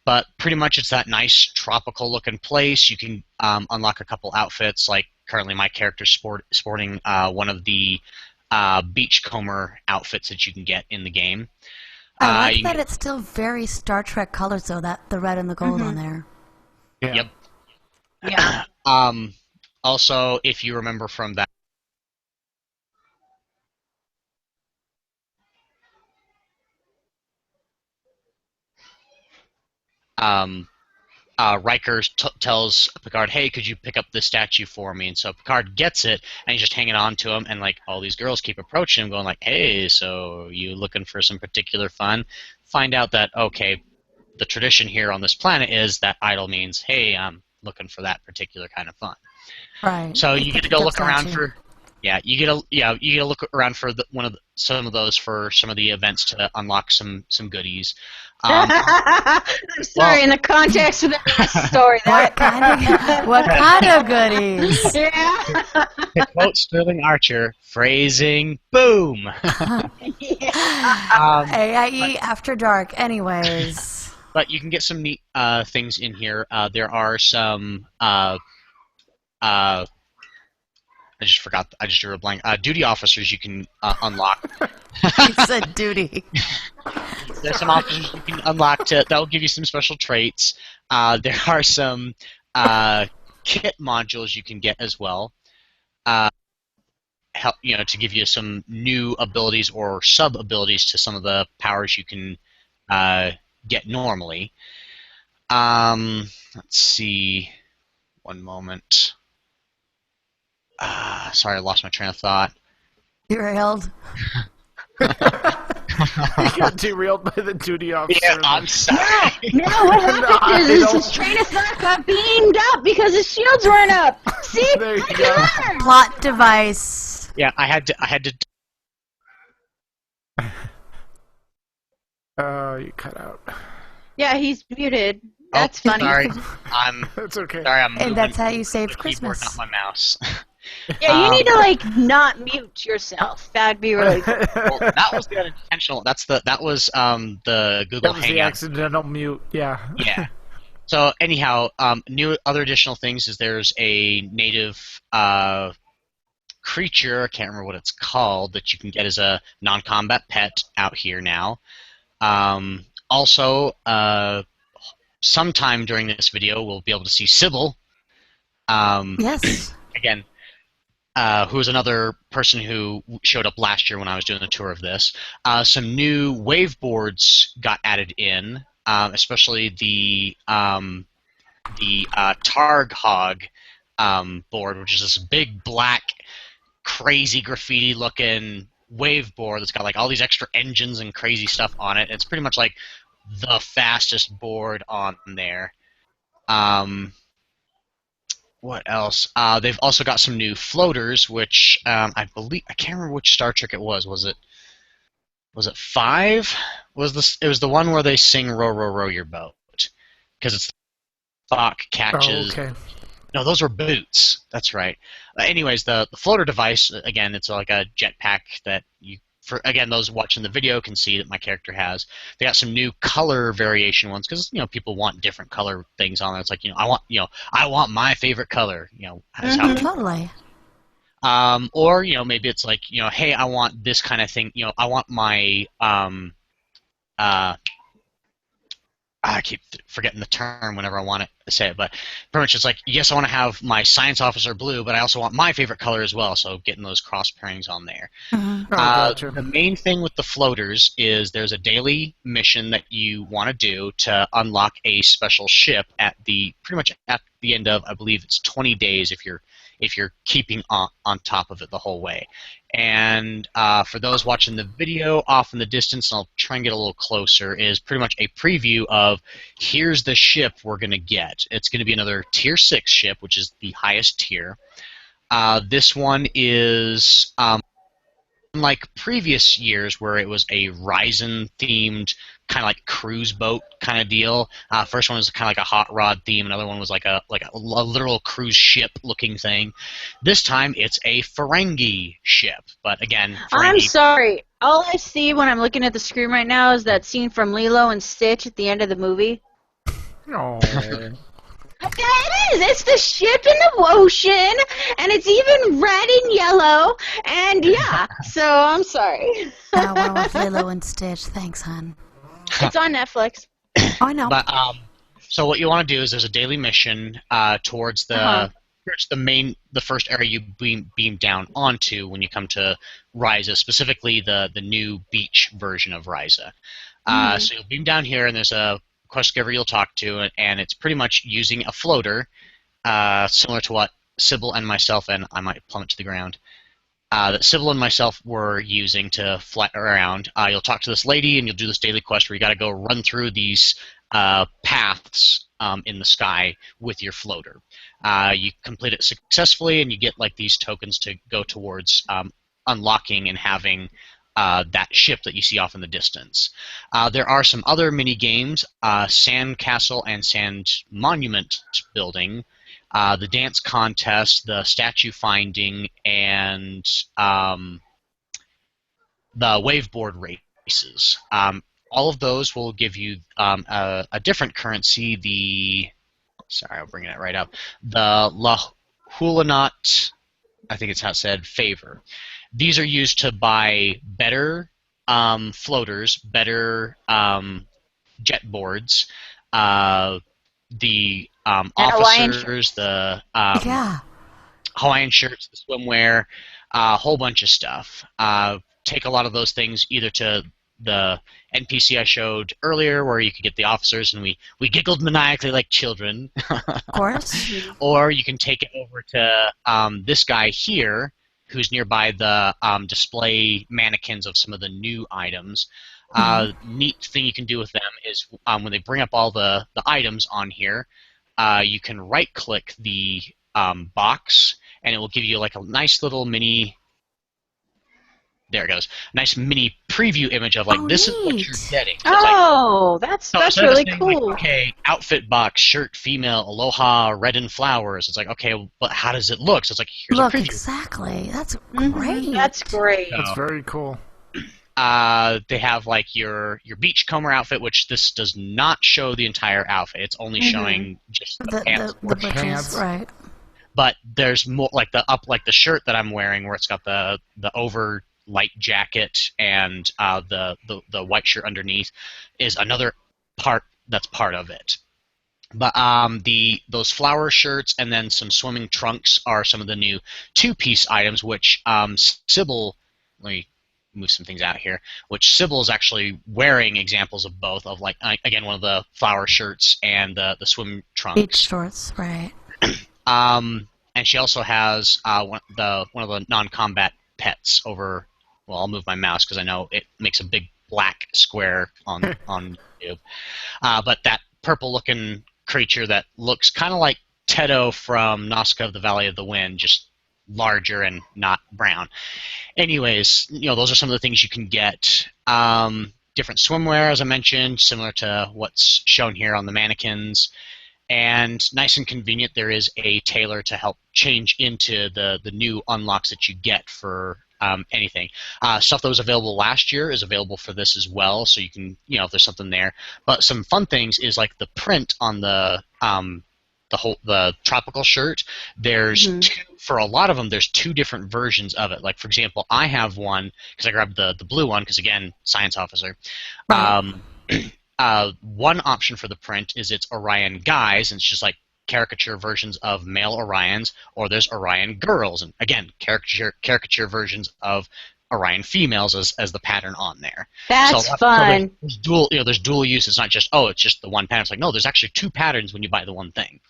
But pretty much it's that nice tropical looking place. You can unlock a couple outfits. Like currently my character's sporting one of the beachcomber outfits that you can get in the game. I like that it's still very Star Trek colors, though, that the red and the gold on there. Yeah. Yep. Yeah. Also, if you remember from that, Riker tells Picard, "Hey, could you pick up this statue for me?" And so Picard gets it, and he's just hanging on to him, and like all these girls keep approaching him, going like, "Hey, so you looking for some particular fun?" Find out that okay, the tradition here on this planet is that idol means, "Hey, I'm looking for that particular kind of fun." Right. So you get to go look around for. Yeah, you get to look around for some of those for some of the events to unlock some goodies. I'm sorry, in the context of the story, what kind of goodies? Yeah. To quote Sterling Archer, phrasing, boom. AIE After Dark. Anyways. But you can get some neat things in here. There are some. I just drew a blank. Duty officers you can unlock. He said duty. There's some officers you can unlock that'll give you some special traits. There are some kit modules you can get as well. Help to give you some new abilities or sub abilities to some of the powers you can get normally. Let's see. One moment. Sorry, I lost my train of thought. Derailed. You got derailed by the duty officer. Yeah, I'm sorry. No, what happened is his train of thought got beamed up because his shields weren't up. See? There you I go. can learn. Plot device. Yeah, I had to. You cut out. Yeah, he's muted. That's funny. Sorry, That's okay. sorry. I'm And that's how you moving saved the keyboard, Christmas. not my mouse. Yeah, you need to not mute yourself. That'd be really good. Well, that was the unintentional. That was the Google That was the Hangout. accidental mute. Yeah. Yeah. So anyhow, other additional things is there's a native creature. I can't remember what it's called that you can get as a non-combat pet out here now. Also, sometime during this video, we'll be able to see Sybil. Yes. Again. Who was another person who showed up last year when I was doing the tour of this. Some new wave boards got added in, especially the Targ Hog board, which is this big black, crazy graffiti-looking wave board that's got like all these extra engines and crazy stuff on it. It's pretty much like the fastest board on there. What else? They've also got some new floaters, which I can't remember which Star Trek it was. Was it 5? It was the one where they sing "Row, row, row your boat" because it's Spock catches. Oh, okay. No, those were boots. That's right. Anyways, the floater device again, it's like a jetpack that you. Again, those watching the video can see that my character has. They got some new color variation ones because people want different color things on there. It's like I want my favorite color. Totally. Or maybe it's like hey, I want this kind of thing. I want my I keep forgetting the term whenever I want to say it, but pretty much it's like, yes, I want to have my science officer blue, but I also want my favorite color as well, so getting those cross pairings on there. Mm-hmm. Gotcha. The main thing with the floaters is there's a daily mission that you want to do to unlock a special ship pretty much at the end of, I believe it's 20 days if you're keeping on top of it the whole way. And for those watching the video off in the distance, and I'll try and get a little closer, is pretty much a preview of here's the ship we're going to get. It's going to be another Tier 6 ship, which is the highest tier. This one is unlike previous years where it was a Ryzen-themed kind of like cruise boat kind of deal, first one was kind of like a hot rod theme, another one was like a literal cruise ship looking thing. This time it's a Ferengi ship, but again, I'm Ferengi. sorry. All I see when I'm looking at the screen right now is that scene from Lilo and Stitch at the end of the movie. Oh. Yeah, it is. It's the ship in the ocean, and it's even red and yellow, and yeah. So I'm sorry. I want to watch Lilo and Stitch. Thanks, hon. It's on Netflix. Oh, I know. But so what you want to do is there's a daily mission towards the first area you beam down onto when you come to Ryza, specifically the new beach version of Ryza. So you'll beam down here, and there's a quest giver you'll talk to, and it's pretty much using a floater, similar to what Sybil and myself, and I might plummet to the ground, that Sybil and myself were using to fly around. You'll talk to this lady, and you'll do this daily quest where you got to go run through these paths in the sky with your floater. You complete it successfully, and you get like these tokens to go towards unlocking and having that ship that you see off in the distance. There are some other mini games: Sand Castle and Sand Monument building, the dance contest, the statue finding, and the waveboard races. All of those will give you a different currency. Sorry, I'll bring it right up. The Lahulanot, I think it's how it's said, favor. These are used to buy better floaters, better jet boards, the officers, the Hawaiian shirts, the swimwear, a whole bunch of stuff. Take a lot of those things either to the NPC I showed earlier, where you could get the officers, and we giggled maniacally like children. Of course. Or you can take it over to this guy here, who's nearby the display mannequins of some of the new items. Neat thing you can do with them is when they bring up all the items on here, you can right-click the box, and it will give you like a nice little mini... There it goes. Nice mini preview image of like, this is what you're getting. So that's really cool. Like, okay, outfit box, shirt, female, aloha, red and flowers. It's like, okay, but how does it look? So it's like, here's a preview. Exactly. That's great. That's great. That's very cool. They have like your beachcomber outfit, which this does not show the entire outfit. It's only showing just the pants. The pants, right. But there's more like the shirt that I'm wearing, where it's got the over light jacket and the white shirt underneath is another part that's part of it. But those flower shirts and then some swimming trunks are some of the new two-piece items, which Sybil, let me move some things out here, which Sybil is actually wearing examples of both, of like, again, one of the flower shirts and the swim trunks. Beach shorts, right. And she also has one of the non-combat pets over. Well, I'll move my mouse because I know it makes a big black square on YouTube. But that purple-looking creature that looks kind of like Teto from Nazca of the Valley of the Wind, just larger and not brown. Anyways, those are some of the things you can get. Different swimwear, as I mentioned, similar to what's shown here on the mannequins. And nice and convenient, there is a tailor to help change into the new unlocks that you get for anything. Stuff that was available last year is available for this as well, so you can, if there's something there. But some fun things is like the print on the tropical shirt. There's for a lot of them, there's two different versions of it. Like, for example, I have one because I grabbed the blue one because, again, science officer. Right. One option for the print is it's Orion guys, and it's just like caricature versions of male Orions, or there's Orion girls, and again, caricature versions of Orion females as the pattern on there. That's fun. So there's dual use. It's not just, it's just the one pattern. It's like, no, there's actually two patterns when you buy the one thing.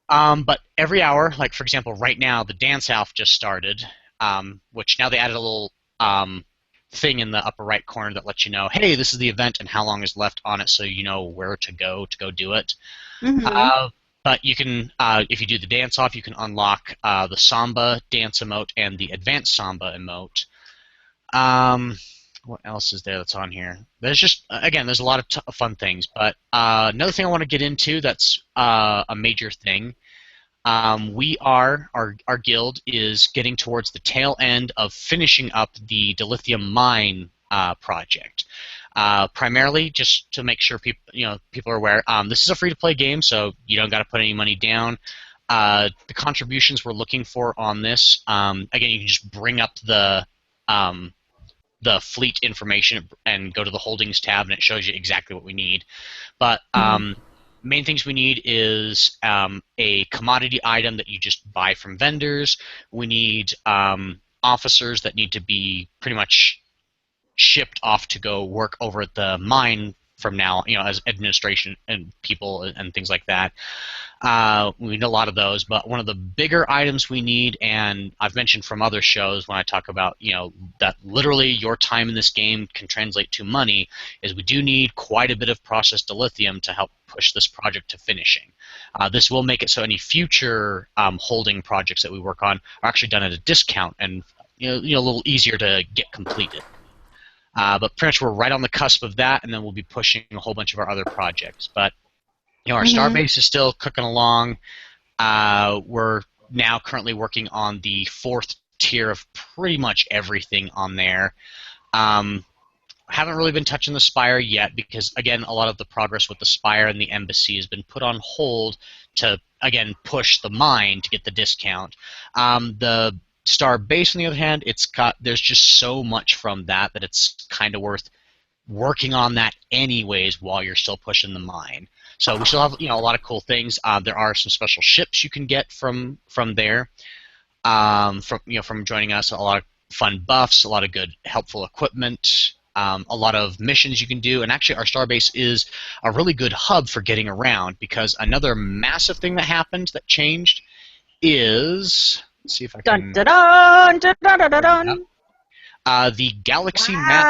But every hour, like for example, right now the dance off just started, which now they added a little thing in the upper right corner that lets you know, hey, this is the event and how long is left on it, so you know where to go do it. But you can, if you do the dance off, you can unlock the Samba dance emote and the advanced Samba emote. What else is there that's on here? There's just, again, there's a lot of fun things. But another thing I want to get into that's a major thing. Our guild is getting towards the tail end of finishing up the dilithium mine project. Primarily, just to make sure people are aware, this is a free-to-play game, so you don't got to put any money down. The contributions we're looking for on this, again, you can just bring up the fleet information and go to the holdings tab, and it shows you exactly what we need. But main things we need is a commodity item that you just buy from vendors. We need officers that need to be pretty much shipped off to go work over at the mine from now, as administration and people and things like that. We need a lot of those, but one of the bigger items we need, and I've mentioned from other shows when I talk about, that literally your time in this game can translate to money, is we do need quite a bit of processed dilithium to help push this project to finishing. This will make it so any future holding projects that we work on are actually done at a discount and a little easier to get completed. But pretty much we're right on the cusp of that, and then we'll be pushing a whole bunch of our other projects. But our starbase is still cooking along. We're now currently working on the 4th tier of pretty much everything on there. Haven't really been touching the Spire yet because, again, a lot of the progress with the Spire and the Embassy has been put on hold to, again, push the mine to get the discount. The Star Base, on the other hand, there's just so much from that it's kind of worth working on that anyways while you're still pushing the mine. So we still have a lot of cool things. There are some special ships you can get from there, from joining us. A lot of fun buffs, a lot of good helpful equipment, a lot of missions you can do, and actually our Starbase is a really good hub for getting around because another massive thing that happened that changed is. Let's see if I can. Dun, dun, dun, dun, dun, dun, dun. The galaxy map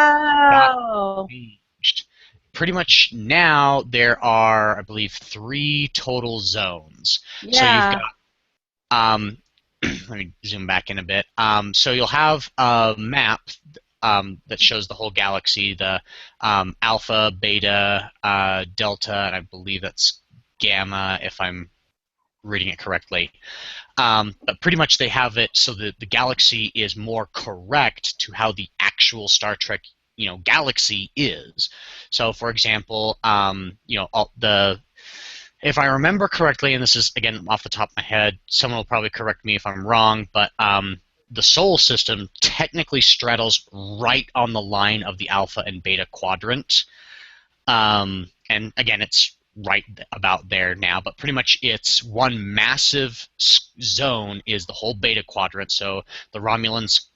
got changed. Pretty much now there are, I believe, 3 total zones. Yeah. So you've got. Let me zoom back in a bit. So you'll have a map that shows the whole galaxy, the alpha, beta, delta, and I believe that's gamma, if I'm reading it correctly. But pretty much they have it so that the galaxy is more correct to how the actual Star Trek, galaxy is. So, for example, if I remember correctly, and this is again off the top of my head, someone will probably correct me if I'm wrong, but the Sol system technically straddles right on the line of the Alpha and Beta quadrant, and again, it's right about there now, but pretty much it's one massive zone is the whole Beta quadrant. So the Romulans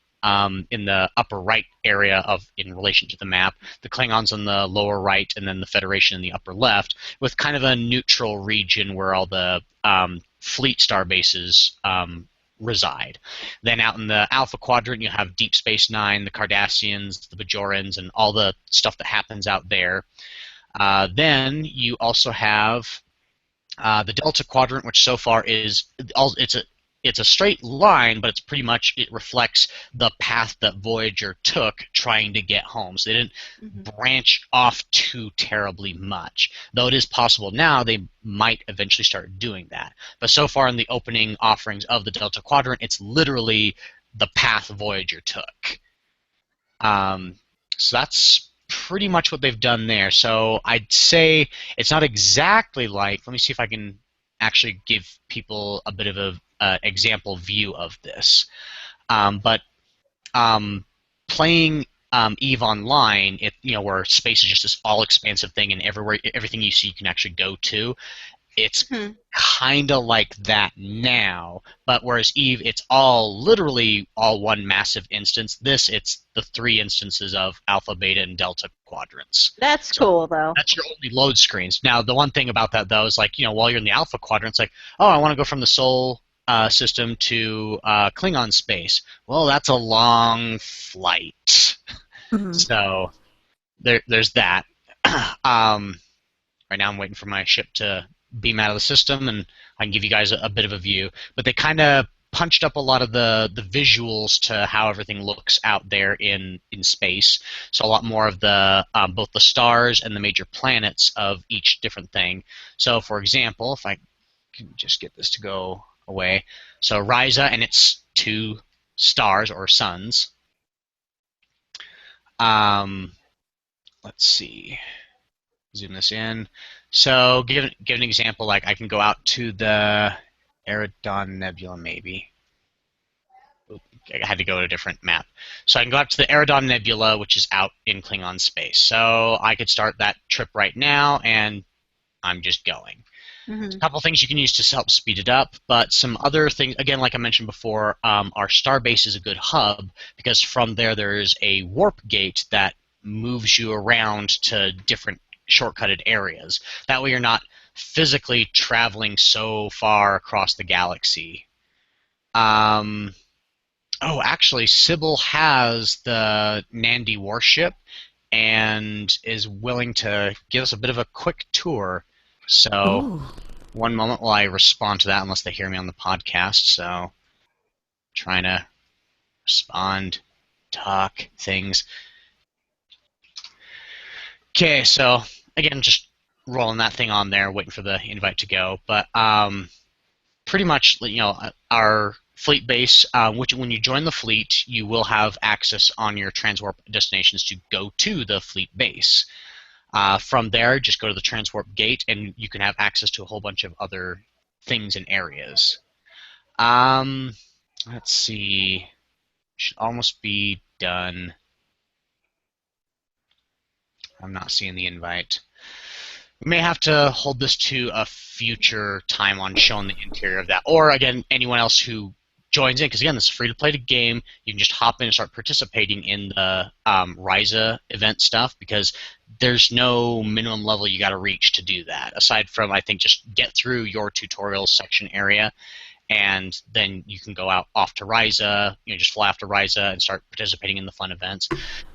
in the upper right area in relation to the map, the Klingons in the lower right, and then the Federation in the upper left, with kind of a neutral region where all the fleet star bases reside. Then out in the Alpha quadrant, you have Deep Space Nine, the Cardassians, the Bajorans, and all the stuff that happens out there. Then you also have the Delta quadrant, which so far it's a straight line, but it's pretty much it reflects the path that Voyager took trying to get home. So they didn't branch off too terribly much. Though it is possible now they might eventually start doing that. But so far in the opening offerings of the Delta quadrant, it's literally the path Voyager took. So that's pretty much what they've done there. So I'd say it's not exactly like. Let me see if I can actually give people a bit of a example view of this. But playing EVE Online, where space is just this all-expansive thing, and everything you see you can actually go to. It's kind of like that now, but whereas EVE, it's literally all one massive instance. It's the 3 instances of Alpha, Beta, and Delta quadrants. That's cool, though. That's your only load screens. Now, the one thing about that, though, is while you're in the Alpha quadrant, it's like, oh, I want to go from the Sol system to Klingon space. Well, that's a long flight. So there's that. Right now I'm waiting for my ship to beam out of the system, and I can give you guys a bit of a view. But they kind of punched up a lot of the visuals to how everything looks out there in space. So a lot more of the both the stars and the major planets of each different thing. So for example, if I can just get this to go away. So Risa and its 2 stars or suns. Let's see. Zoom this in. So give an example, like I can go out to the Eridon Nebula, maybe. Oop, I had to go to a different map. So I can go out to the Eridon Nebula, which is out in Klingon space. So I could start that trip right now, and I'm just going. There's a couple things you can use to help speed it up, but some other things, again, like I mentioned before, our starbase is a good hub because from there's a warp gate that moves you around to different shortcutted areas. That way you're not physically traveling so far across the galaxy. Oh, actually, Sybil has the Nandi warship and is willing to give us a bit of a quick tour. So, Ooh. one moment while I respond to that, unless they hear me on the podcast. So, trying to respond, talk, things. Okay, so again, just rolling that thing on there, waiting for the invite to go. But pretty much, our fleet base, which when you join the fleet, you will have access on your transwarp destinations to go to the fleet base. From there, just go to the transwarp gate, and you can have access to a whole bunch of other things and areas. Let's see. Should almost be done. I'm not seeing the invite. We may have to hold this to a future time on showing the interior of that. Or, again, anyone else who joins in, because, again, this is a free-to-play game. You can just hop in and start participating in the Risa event stuff, because there's no minimum level you got to reach to do that, aside from, I think, just get through your tutorial section area, and then you can go off to Risa, just fly off to Risa and start participating in the fun events.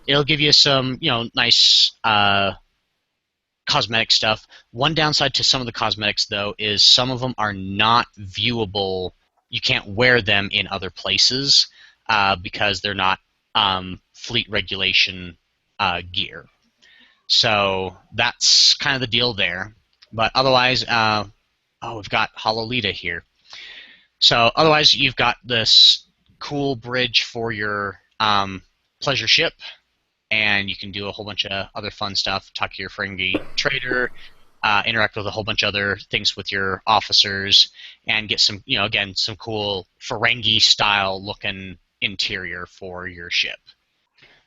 It'll give you some, nice cosmetic stuff. One downside to some of the cosmetics, though, is some of them are not viewable. You can't wear them in other places because they're not fleet regulation gear. So that's kind of the deal there. But otherwise, we've got Hololita here. So otherwise, you've got this cool bridge for your pleasure ship, and you can do a whole bunch of other fun stuff. Talk to your Ferengi trader, interact with a whole bunch of other things with your officers, and get some, again, some cool Ferengi-style looking interior for your ship.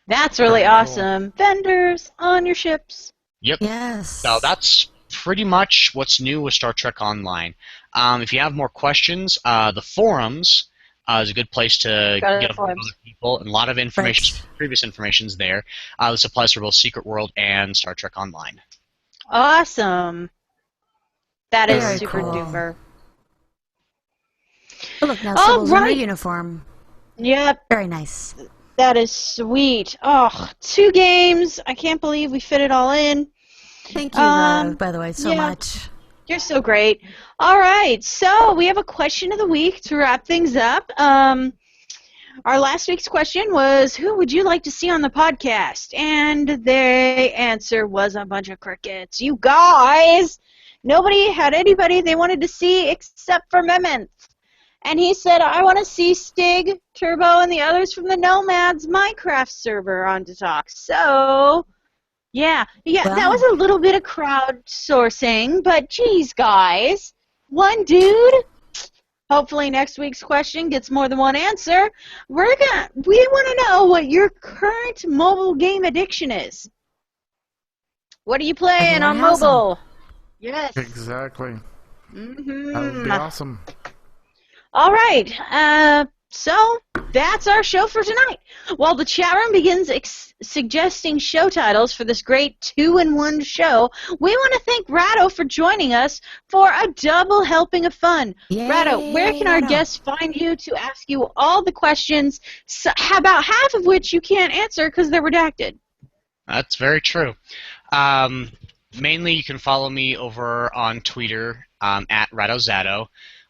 That's really awesome. Vendors on your ships. Yep. Yes. So that's pretty much what's new with Star Trek Online. If you have more questions, the forums is a good place to get a hold of other people, and a lot of information, previous information's there. This applies for both Secret World and Star Trek Online. Awesome. That is Very super cool. duper. Oh, look, now Sybil's in her uniform. Yep. Very nice. That is sweet. Oh, 2 games. I can't believe we fit it all in. Thank you, by the way, so much. You're so great. All right, so we have a question of the week to wrap things up. Our last week's question was, who would you like to see on the podcast? And their answer was a bunch of crickets. You guys! Nobody had anybody they wanted to see except for Mementh. And he said, I want to see Stig, Turbo, and the others from the Nomads Minecraft server on to talk. So... Yeah, Wow. That was a little bit of crowdsourcing, but geez, guys, one dude. Hopefully, next week's question gets more than one answer. We want to know what your current mobile game addiction is. What are you playing on mobile? Yes. Exactly. Mm-hmm. That would be awesome. All right. So that's our show for tonight. While the chat room begins suggesting show titles for this great 2-in-1 show, we want to thank Rado for joining us for a double helping of fun. Yay, Rado, where can our guests find you to ask you all the questions, about half of which you can't answer because they're redacted? That's very true. Mainly, you can follow me over on Twitter at RadoZado.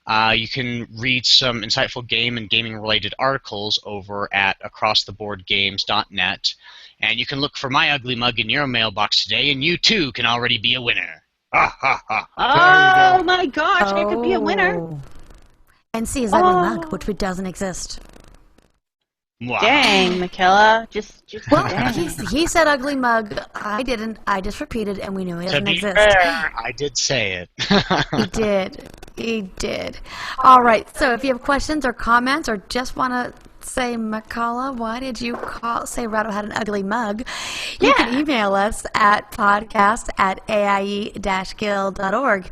You can read some insightful game and gaming-related articles over at acrosstheboardgames.net. And you can look for my ugly mug in your mailbox today, and you too can already be a winner. Ha ha ha. Oh my gosh, I could be a winner. Oh. And see his ugly mug, which doesn't exist. Mwah. Dang, Michaela. Just Well, dang. he said ugly mug. I didn't. I just repeated, and we knew he To doesn't be exist. fair, I did say it. He did. He did. All right. So if you have questions or comments or just want to say, Michaela, why did you say Rado had an ugly mug? You can email us at podcast@aie-guild.org.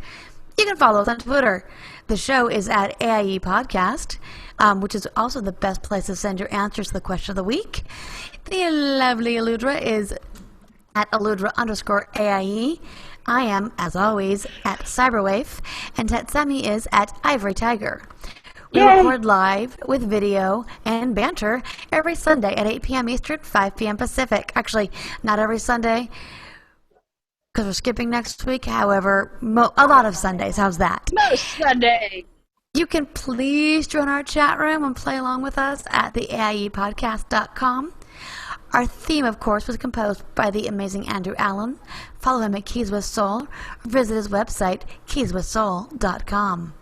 You can follow us on Twitter. The show is at AIE Podcast, which is also the best place to send your answers to the question of the week. The lovely Aludra is at Aludra_AIE. I am, as always, at Cyberwaif, and Tetsemi is at Ivory Tiger. We record live with video and banter every Sunday at 8 p.m. Eastern, 5 p.m. Pacific. Actually, not every Sunday, because we're skipping next week. However, a lot of Sundays. How's that? Most Sunday. You can please join our chat room and play along with us at the AIEpodcast.com. Our theme, of course, was composed by the amazing Andrew Allen. Follow him at Keys with Soul, or visit his website, keyswithsoul.com.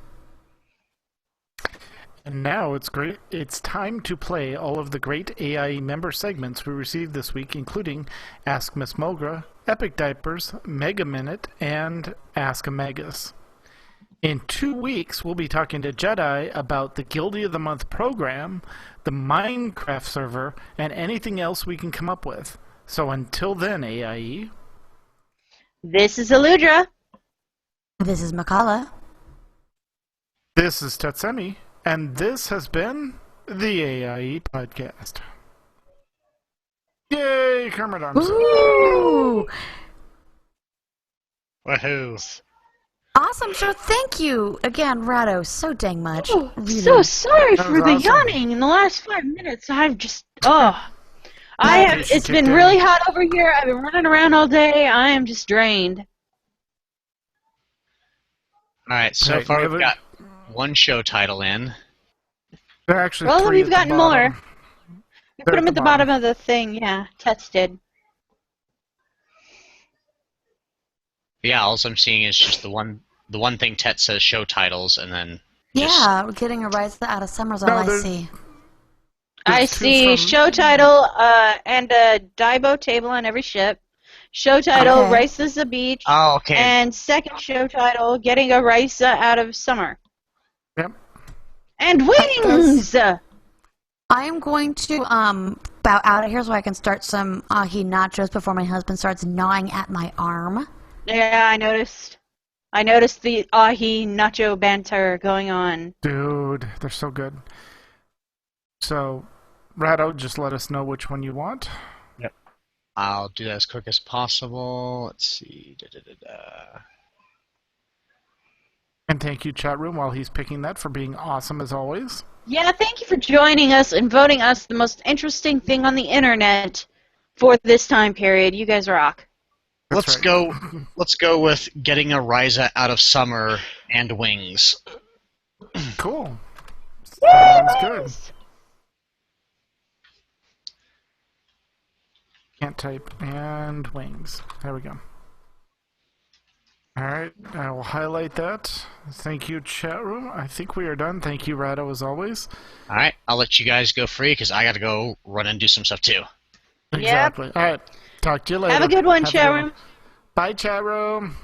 And now it's time to play all of the great AIE member segments we received this week, including Ask Miss Mogra, Epic Diapers, Mega Minute, and Ask a Magus. In 2 weeks, we'll be talking to Jedi about the Guildie of the Month program, the Minecraft server, and anything else we can come up with. So until then, AIE. This is Aludra. This is Makala. This is Tetsemi, and this has been the AIE Podcast. Yay, Kermit Arms. Ooh! Woohoo. Awesome show. Thank you again, Rado, so dang much. Oh, Really. so sorry That for was the awesome. yawning in the last 5 minutes. I've just It's it's been really hot over here. I've been running around all day. I am just drained. Alright, so Right, far we we've got one show title in. There are actually Well, three we've at the gotten bottom. more. We They're put them at at the the bottom of the thing, yeah. Tets did. Yeah, all I'm seeing is just the one thing Tet says show titles, and then Yeah, we're getting a rise out of Summer's all No, I there's- see. I There's two see from- show title and a Daibo table on every ship. Show title, Okay. Races the Beach. oh, okay. And second show title, Getting a Raisa Out of Summer. Yep. And Wings! I am going to bow out of here so I can start some ahi nachos before my husband starts gnawing at my arm. Yeah, I noticed. I noticed the ahi nacho banter going on. Dude, they're so good. So, Rado, just let us know which one you want. I'll do that as quick as possible. Let's see. Da-da-da-da. And thank you, chat room, while he's picking that, for being awesome as always. Yeah, thank you for joining us and voting us the most interesting thing on the internet for this time period. You guys rock. That's Let's right. go. Let's go with getting a Ryza out of summer and wings. Cool. Sounds good. Can't type. And wings. There we go. Alright, I will highlight that. Thank you, chat room. I think we are done. Thank you, Rado, as always. All right, I'll let you guys go free because I got to go run and do some stuff too. Exactly. Alright, talk to you later. Have a good one, Have a chat good room. one. Bye, chat room.